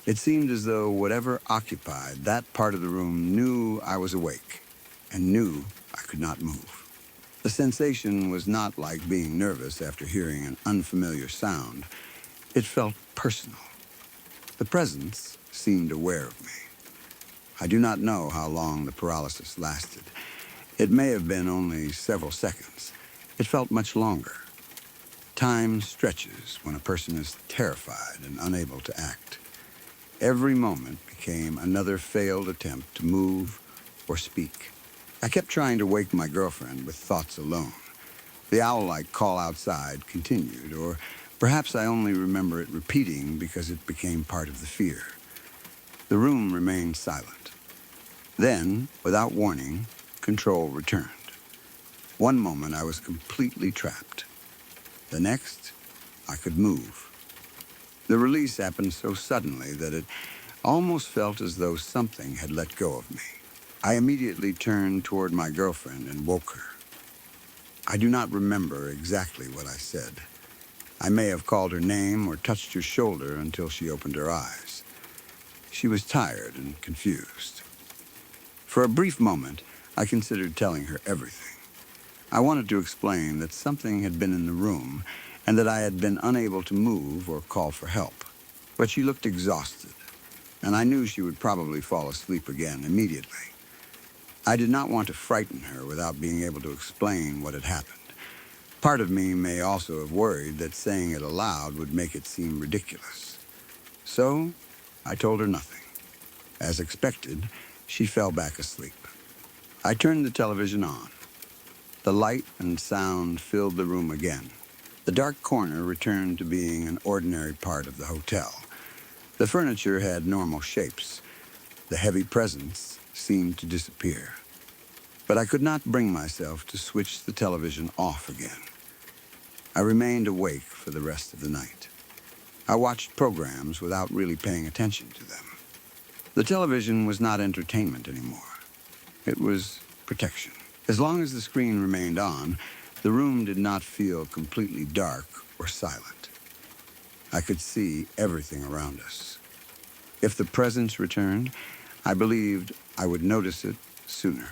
It seemed as though whatever occupied that part of the room knew I was awake and knew I could not move. The sensation was not like being nervous after hearing an unfamiliar sound. It felt personal. The presence seemed aware of me. I do not know how long the paralysis lasted. It may have been only several seconds. It felt much longer. Time stretches when a person is terrified and unable to act. Every moment became another failed attempt to move or speak. I kept trying to wake my girlfriend with thoughts alone. The owl-like call outside continued, or perhaps I only remember it repeating because it became part of the fear. The room remained silent. Then, without warning, control returned. One moment I was completely trapped. The next, I could move. The release happened so suddenly that it almost felt as though something had let go of me. I immediately turned toward my girlfriend and woke her. I do not remember exactly what I said. I may have called her name or touched her shoulder until she opened her eyes. She was tired and confused. For a brief moment, I considered telling her everything. I wanted to explain that something had been in the room and that I had been unable to move or call for help. But she looked exhausted, and I knew she would probably fall asleep again immediately. I did not want to frighten her without being able to explain what had happened. Part of me may also have worried that saying it aloud would make it seem ridiculous. So, I told her nothing. As expected, she fell back asleep. I turned the television on. The light and sound filled the room again. The dark corner returned to being an ordinary part of the hotel. The furniture had normal shapes. The heavy presence seemed to disappear. But I could not bring myself to switch the television off again. I remained awake for the rest of the night. I watched programs without really paying attention to them. The television was not entertainment anymore. It was protection. As long as the screen remained on, the room did not feel completely dark or silent. I could see everything around us. If the presence returned, I believed I would notice it sooner.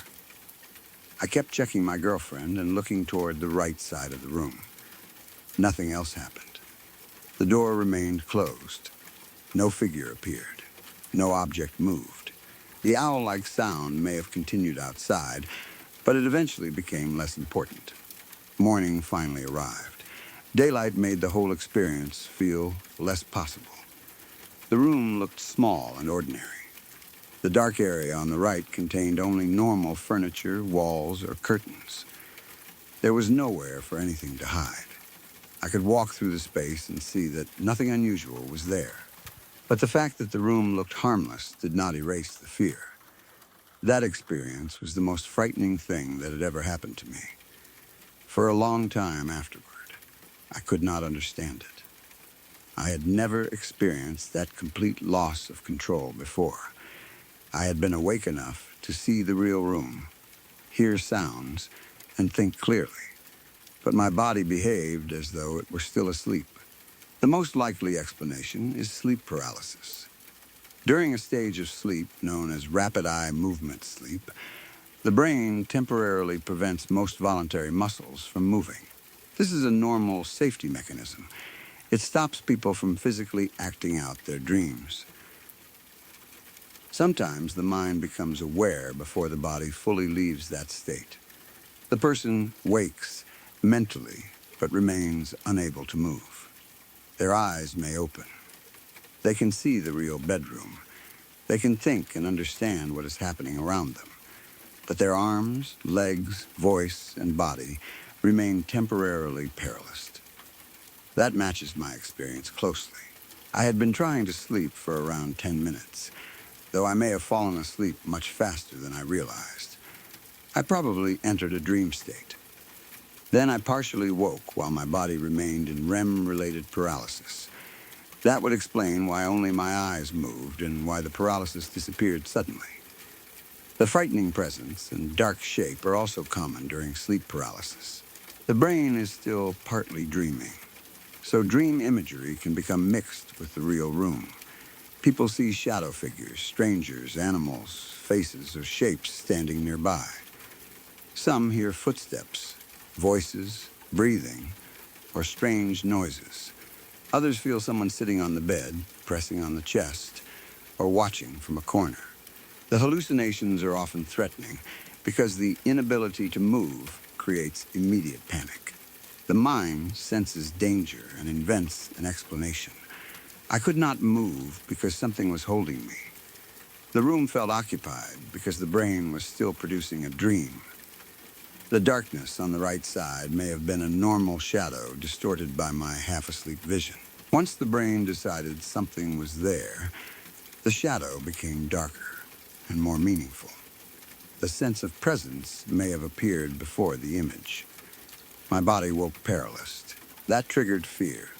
I kept checking my girlfriend and looking toward the right side of the room. Nothing else happened. The door remained closed. No figure appeared. No object moved. The owl-like sound may have continued outside, but it eventually became less important. Morning finally arrived. Daylight made the whole experience feel less possible. The room looked small and ordinary. The dark area on the right contained only normal furniture, walls, or curtains. There was nowhere for anything to hide. I could walk through the space and see that nothing unusual was there. But the fact that the room looked harmless did not erase the fear. That experience was the most frightening thing that had ever happened to me. For a long time afterward, I could not understand it. I had never experienced that complete loss of control before. I had been awake enough to see the real room, hear sounds, and think clearly. But my body behaved as though it were still asleep. The most likely explanation is sleep paralysis. During a stage of sleep known as rapid eye movement sleep, the brain temporarily prevents most voluntary muscles from moving. This is a normal safety mechanism. It stops people from physically acting out their dreams. Sometimes the mind becomes aware before the body fully leaves that state. The person wakes mentally, but remains unable to move. Their eyes may open. They can see the real bedroom. They can think and understand what is happening around them. But their arms, legs, voice, and body remain temporarily paralyzed. That matches my experience closely. I had been trying to sleep for around 10 minutes, though I may have fallen asleep much faster than I realized. I probably entered a dream state. Then I partially woke while my body remained in REM-related paralysis. That would explain why only my eyes moved and why the paralysis disappeared suddenly. The frightening presence and dark shape are also common during sleep paralysis. The brain is still partly dreaming, so dream imagery can become mixed with the real room. People see shadow figures, strangers, animals, faces, or shapes standing nearby. Some hear footsteps, voices, breathing, or strange noises. Others feel someone sitting on the bed, pressing on the chest, or watching from a corner. The hallucinations are often threatening because the inability to move creates immediate panic. The mind senses danger and invents an explanation. I could not move because something was holding me. The room felt occupied because the brain was still producing a dream. The darkness on the right side may have been a normal shadow distorted by my half-asleep vision. Once the brain decided something was there, the shadow became darker and more meaningful. The sense of presence may have appeared before the image. My body woke paralyzed. That triggered fear.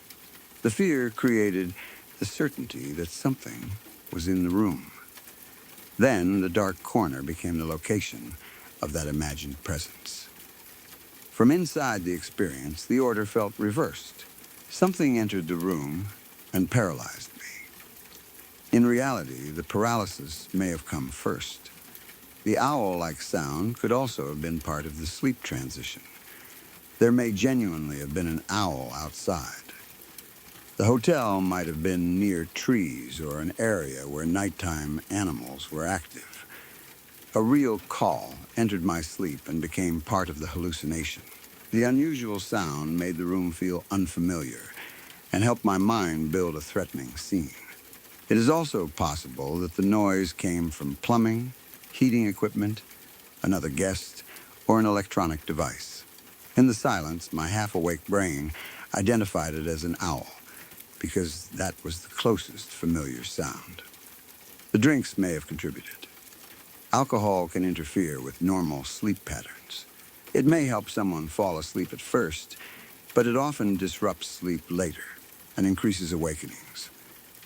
The fear created the certainty that something was in the room. Then the dark corner became the location of that imagined presence. From inside the experience, the order felt reversed. Something entered the room and paralyzed me. In reality, the paralysis may have come first. The owl-like sound could also have been part of the sleep transition. There may genuinely have been an owl outside. The hotel might have been near trees or an area where nighttime animals were active. A real call entered my sleep and became part of the hallucination. The unusual sound made the room feel unfamiliar and helped my mind build a threatening scene. It is also possible that the noise came from plumbing, heating equipment, another guest, or an electronic device. In the silence, my half-awake brain identified it as an owl, because that was the closest familiar sound. The drinks may have contributed. Alcohol can interfere with normal sleep patterns. It may help someone fall asleep at first, but it often disrupts sleep later and increases awakenings.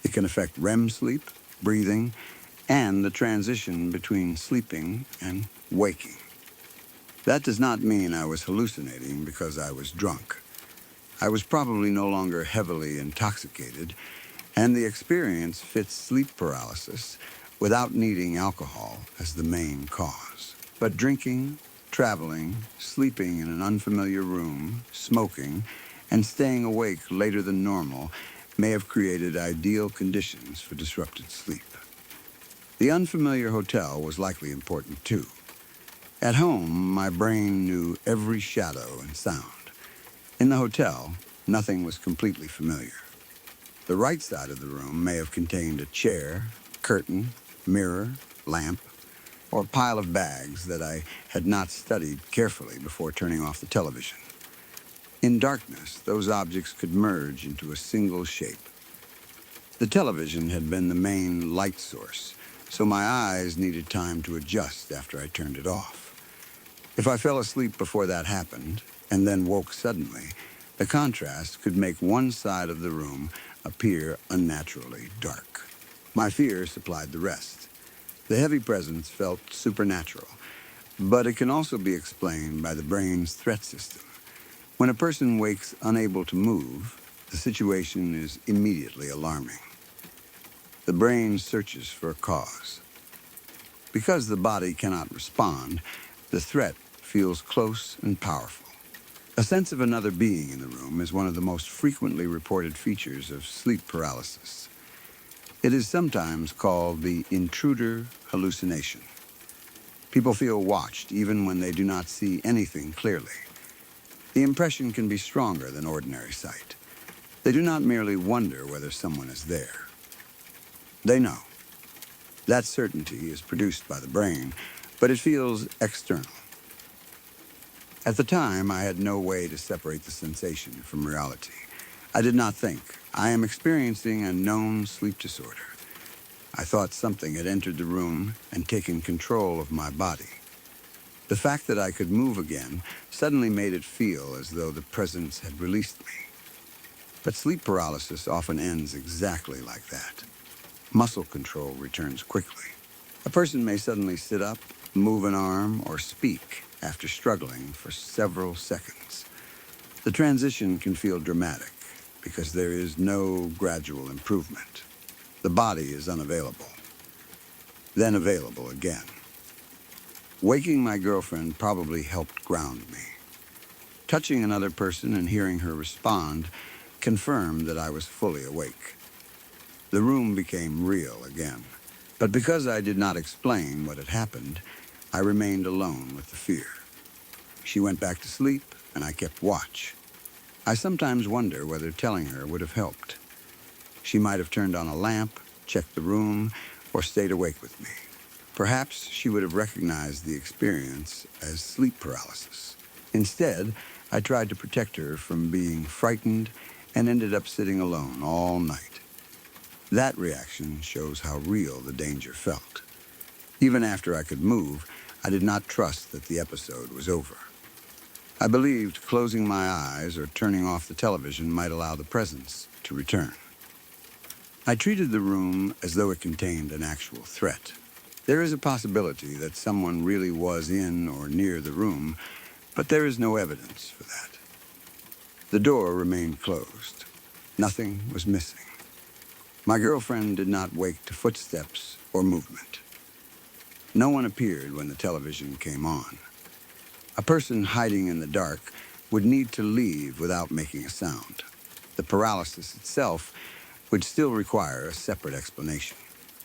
It can affect REM sleep, breathing, and the transition between sleeping and waking. That does not mean I was hallucinating because I was drunk. I was probably no longer heavily intoxicated, and the experience fits sleep paralysis without needing alcohol as the main cause. But drinking, traveling, sleeping in an unfamiliar room, smoking, and staying awake later than normal may have created ideal conditions for disrupted sleep. The unfamiliar hotel was likely important too. At home, my brain knew every shadow and sound. In the hotel, nothing was completely familiar. The right side of the room may have contained a chair, curtain, mirror, lamp, or pile of bags that I had not studied carefully before turning off the television. In darkness, those objects could merge into a single shape. The television had been the main light source, so my eyes needed time to adjust after I turned it off. If I fell asleep before that happened, and then woke suddenly, the contrast could make one side of the room appear unnaturally dark. My fear supplied the rest. The heavy presence felt supernatural, but it can also be explained by the brain's threat system. When a person wakes unable to move, the situation is immediately alarming. The brain searches for a cause. Because the body cannot respond, the threat feels close and powerful. A sense of another being in the room is one of the most frequently reported features of sleep paralysis. It is sometimes called the intruder hallucination. People feel watched even when they do not see anything clearly. The impression can be stronger than ordinary sight. They do not merely wonder whether someone is there. They know. That certainty is produced by the brain, but it feels external. At the time, I had no way to separate the sensation from reality. I did not think, I am experiencing a known sleep disorder. I thought something had entered the room and taken control of my body. The fact that I could move again suddenly made it feel as though the presence had released me. But sleep paralysis often ends exactly like that. Muscle control returns quickly. A person may suddenly sit up, move an arm, or speak after struggling for several seconds. The transition can feel dramatic because there is no gradual improvement. The body is unavailable, then available again. Waking my girlfriend probably helped ground me. Touching another person and hearing her respond confirmed that I was fully awake. The room became real again. But because I did not explain what had happened, I remained alone with the fear. She went back to sleep, and I kept watch. I sometimes wonder whether telling her would have helped. She might have turned on a lamp, checked the room, or stayed awake with me. Perhaps she would have recognized the experience as sleep paralysis. Instead, I tried to protect her from being frightened and ended up sitting alone all night. That reaction shows how real the danger felt. Even after I could move, I did not trust that the episode was over. I believed closing my eyes or turning off the television might allow the presence to return. I treated the room as though it contained an actual threat. There is a possibility that someone really was in or near the room, but there is no evidence for that. The door remained closed. Nothing was missing. My girlfriend did not wake to footsteps or movement. No one appeared when the television came on. A person hiding in the dark would need to leave without making a sound. The paralysis itself would still require a separate explanation.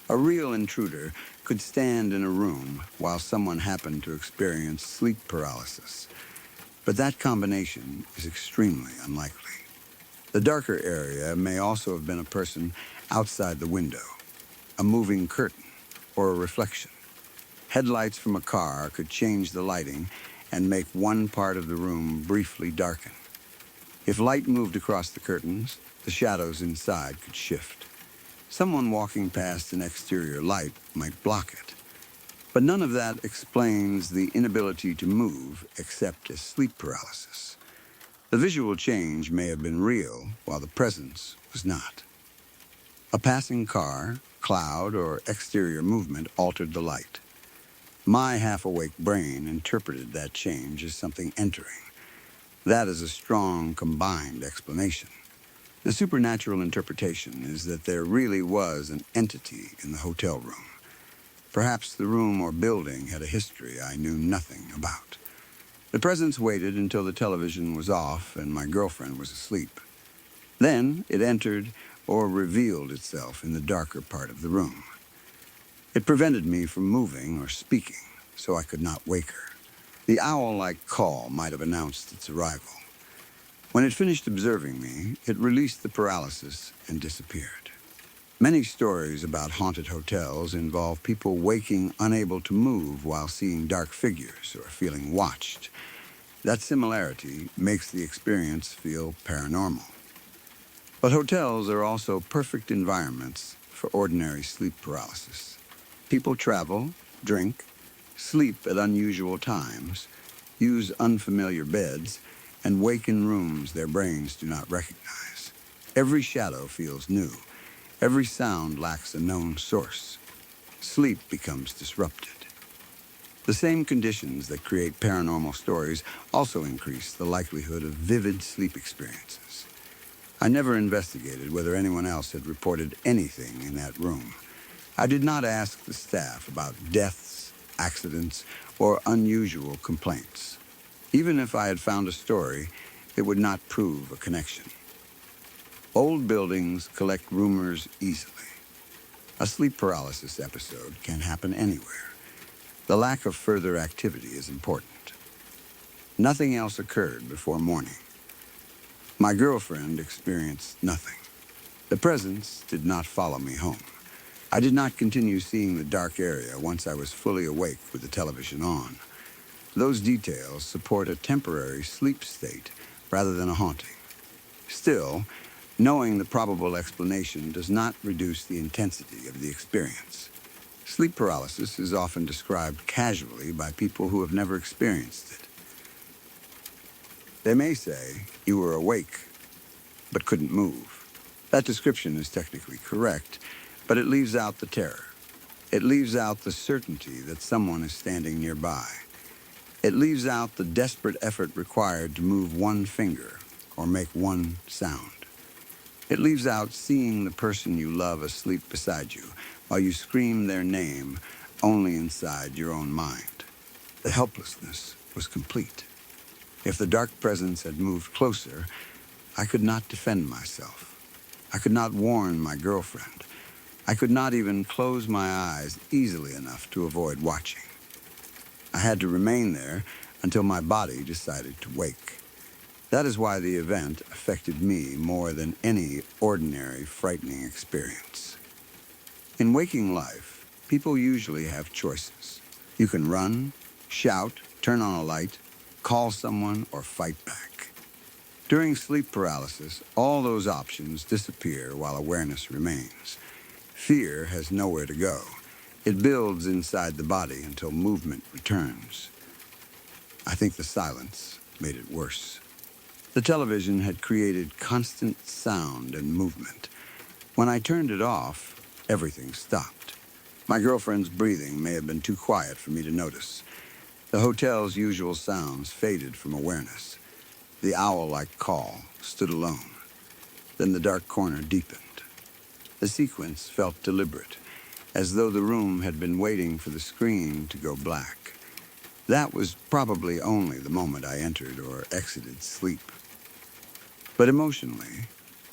A real intruder could stand in a room while someone happened to experience sleep paralysis. But that combination is extremely unlikely. The darker area may also have been a person outside the window, a moving curtain, or a reflection. Headlights from a car could change the lighting and make one part of the room briefly darken. If light moved across the curtains, the shadows inside could shift. Someone walking past an exterior light might block it. But none of that explains the inability to move except as sleep paralysis. The visual change may have been real, while the presence was not. A passing car, cloud, or exterior movement altered the light. My half-awake brain interpreted that change as something entering. That is a strong, combined explanation. The supernatural interpretation is that there really was an entity in the hotel room. Perhaps the room or building had a history I knew nothing about. The presence waited until the television was off and my girlfriend was asleep. Then it entered or revealed itself in the darker part of the room. It prevented me from moving or speaking, so I could not wake her. The owl-like call might have announced its arrival. When it finished observing me, it released the paralysis and disappeared. Many stories about haunted hotels involve people waking unable to move while seeing dark figures or feeling watched. That similarity makes the experience feel paranormal. But hotels are also perfect environments for ordinary sleep paralysis. People travel, drink, sleep at unusual times, use unfamiliar beds, and wake in rooms their brains do not recognize. Every shadow feels new. Every sound lacks a known source. Sleep becomes disrupted. The same conditions that create paranormal stories also increase the likelihood of vivid sleep experiences. I never investigated whether anyone else had reported anything in that room. I did not ask the staff about deaths, accidents, or unusual complaints. Even if I had found a story, it would not prove a connection. Old buildings collect rumors easily. A sleep paralysis episode can happen anywhere. The lack of further activity is important. Nothing else occurred before morning. My girlfriend experienced nothing. The presence did not follow me home. I did not continue seeing the dark area once I was fully awake with the television on. Those details support a temporary sleep state rather than a haunting. Still, knowing the probable explanation does not reduce the intensity of the experience. Sleep paralysis is often described casually by people who have never experienced it. They may say, "You were awake, but couldn't move." That description is technically correct, but it leaves out the terror. It leaves out the certainty that someone is standing nearby. It leaves out the desperate effort required to move one finger or make one sound. It leaves out seeing the person you love asleep beside you while you scream their name only inside your own mind. The helplessness was complete. If the dark presence had moved closer, I could not defend myself. I could not warn my girlfriend. I could not even close my eyes easily enough to avoid watching. I had to remain there until my body decided to wake. That is why the event affected me more than any ordinary frightening experience. In waking life, people usually have choices. You can run, shout, turn on a light, call someone, or fight back. During sleep paralysis, all those options disappear while awareness remains. Fear has nowhere to go. It builds inside the body until movement returns. I think the silence made it worse. The television had created constant sound and movement. When I turned it off, everything stopped. My girlfriend's breathing may have been too quiet for me to notice. The hotel's usual sounds faded from awareness. The owl-like call stood alone. Then the dark corner deepened. The sequence felt deliberate, as though the room had been waiting for the screen to go black. That was probably only the moment I entered or exited sleep. But emotionally,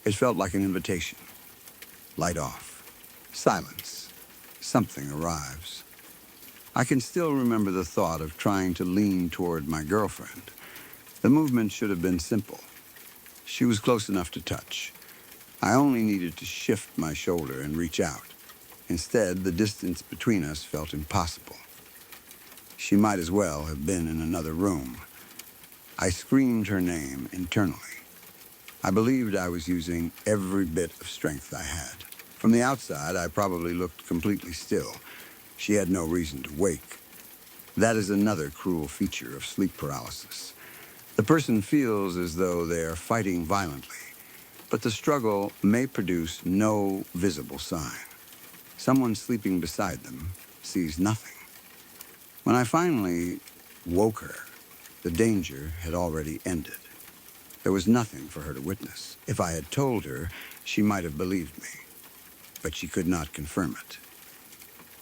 it felt like an invitation. Light off. Silence. Something arrives. I can still remember the thought of trying to lean toward my girlfriend. The movement should have been simple. She was close enough to touch. I only needed to shift my shoulder and reach out. Instead, the distance between us felt impossible. She might as well have been in another room. I screamed her name internally. I believed I was using every bit of strength I had. From the outside, I probably looked completely still. She had no reason to wake. That is another cruel feature of sleep paralysis. The person feels as though they are fighting violently, but the struggle may produce no visible sign. Someone sleeping beside them sees nothing. When I finally woke her, the danger had already ended. There was nothing for her to witness. If I had told her, she might have believed me, but she could not confirm it.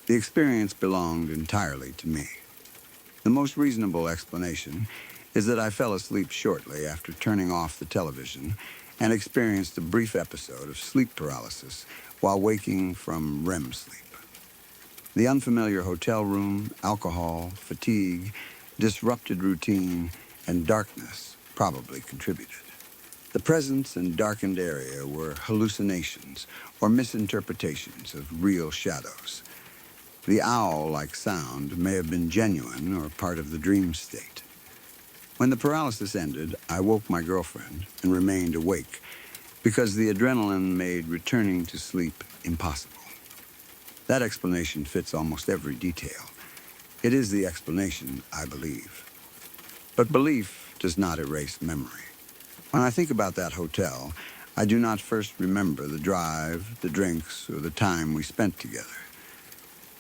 The experience belonged entirely to me. The most reasonable explanation is that I fell asleep shortly after turning off the television and experienced a brief episode of sleep paralysis while waking from REM sleep. The unfamiliar hotel room, alcohol, fatigue, disrupted routine, and darkness probably contributed. The presence and darkened area were hallucinations or misinterpretations of real shadows. The owl-like sound may have been genuine or part of the dream state. When the paralysis ended, I woke my girlfriend and remained awake because the adrenaline made returning to sleep impossible. That explanation fits almost every detail. It is the explanation I believe. But belief does not erase memory. When I think about that hotel, I do not first remember the drive, the drinks, or the time we spent together.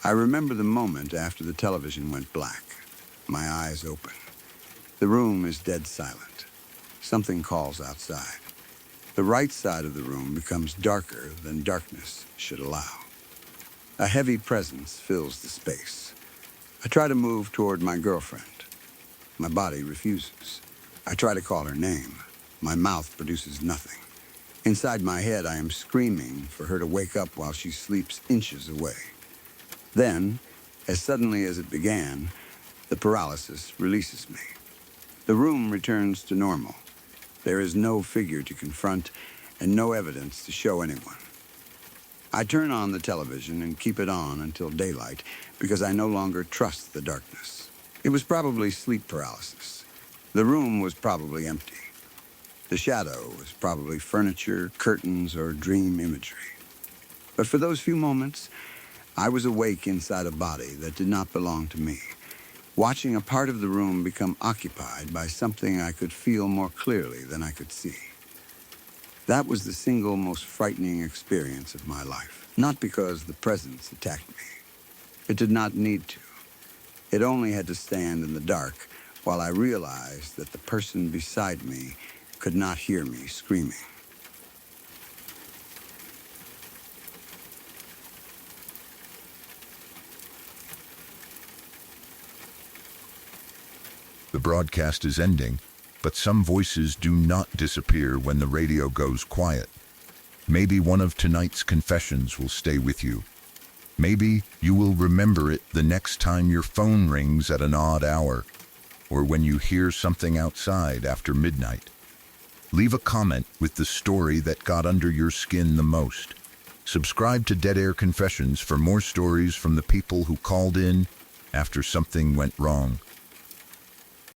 I remember the moment after the television went black, my eyes open. The room is dead silent. Something calls outside. The right side of the room becomes darker than darkness should allow. A heavy presence fills the space. I try to move toward my girlfriend. My body refuses. I try to call her name. My mouth produces nothing. Inside my head, I am screaming for her to wake up while she sleeps inches away. Then, as suddenly as it began, the paralysis releases me. The room returns to normal. There is no figure to confront and no evidence to show anyone. I turn on the television and keep it on until daylight because I no longer trust the darkness. It was probably sleep paralysis. The room was probably empty. The shadow was probably furniture, curtains, or dream imagery. But for those few moments, I was awake inside a body that did not belong to me, watching a part of the room become occupied by something I could feel more clearly than I could see. That was the single most frightening experience of my life, not because the presence attacked me. It did not need to. It only had to stand in the dark while I realized that the person beside me could not hear me screaming. The broadcast is ending, but some voices do not disappear when the radio goes quiet. Maybe one of tonight's confessions will stay with you. Maybe you will remember it the next time your phone rings at an odd hour, or when you hear something outside after midnight. Leave a comment with the story that got under your skin the most. Subscribe to Dead Air Confessions for more stories from the people who called in after something went wrong.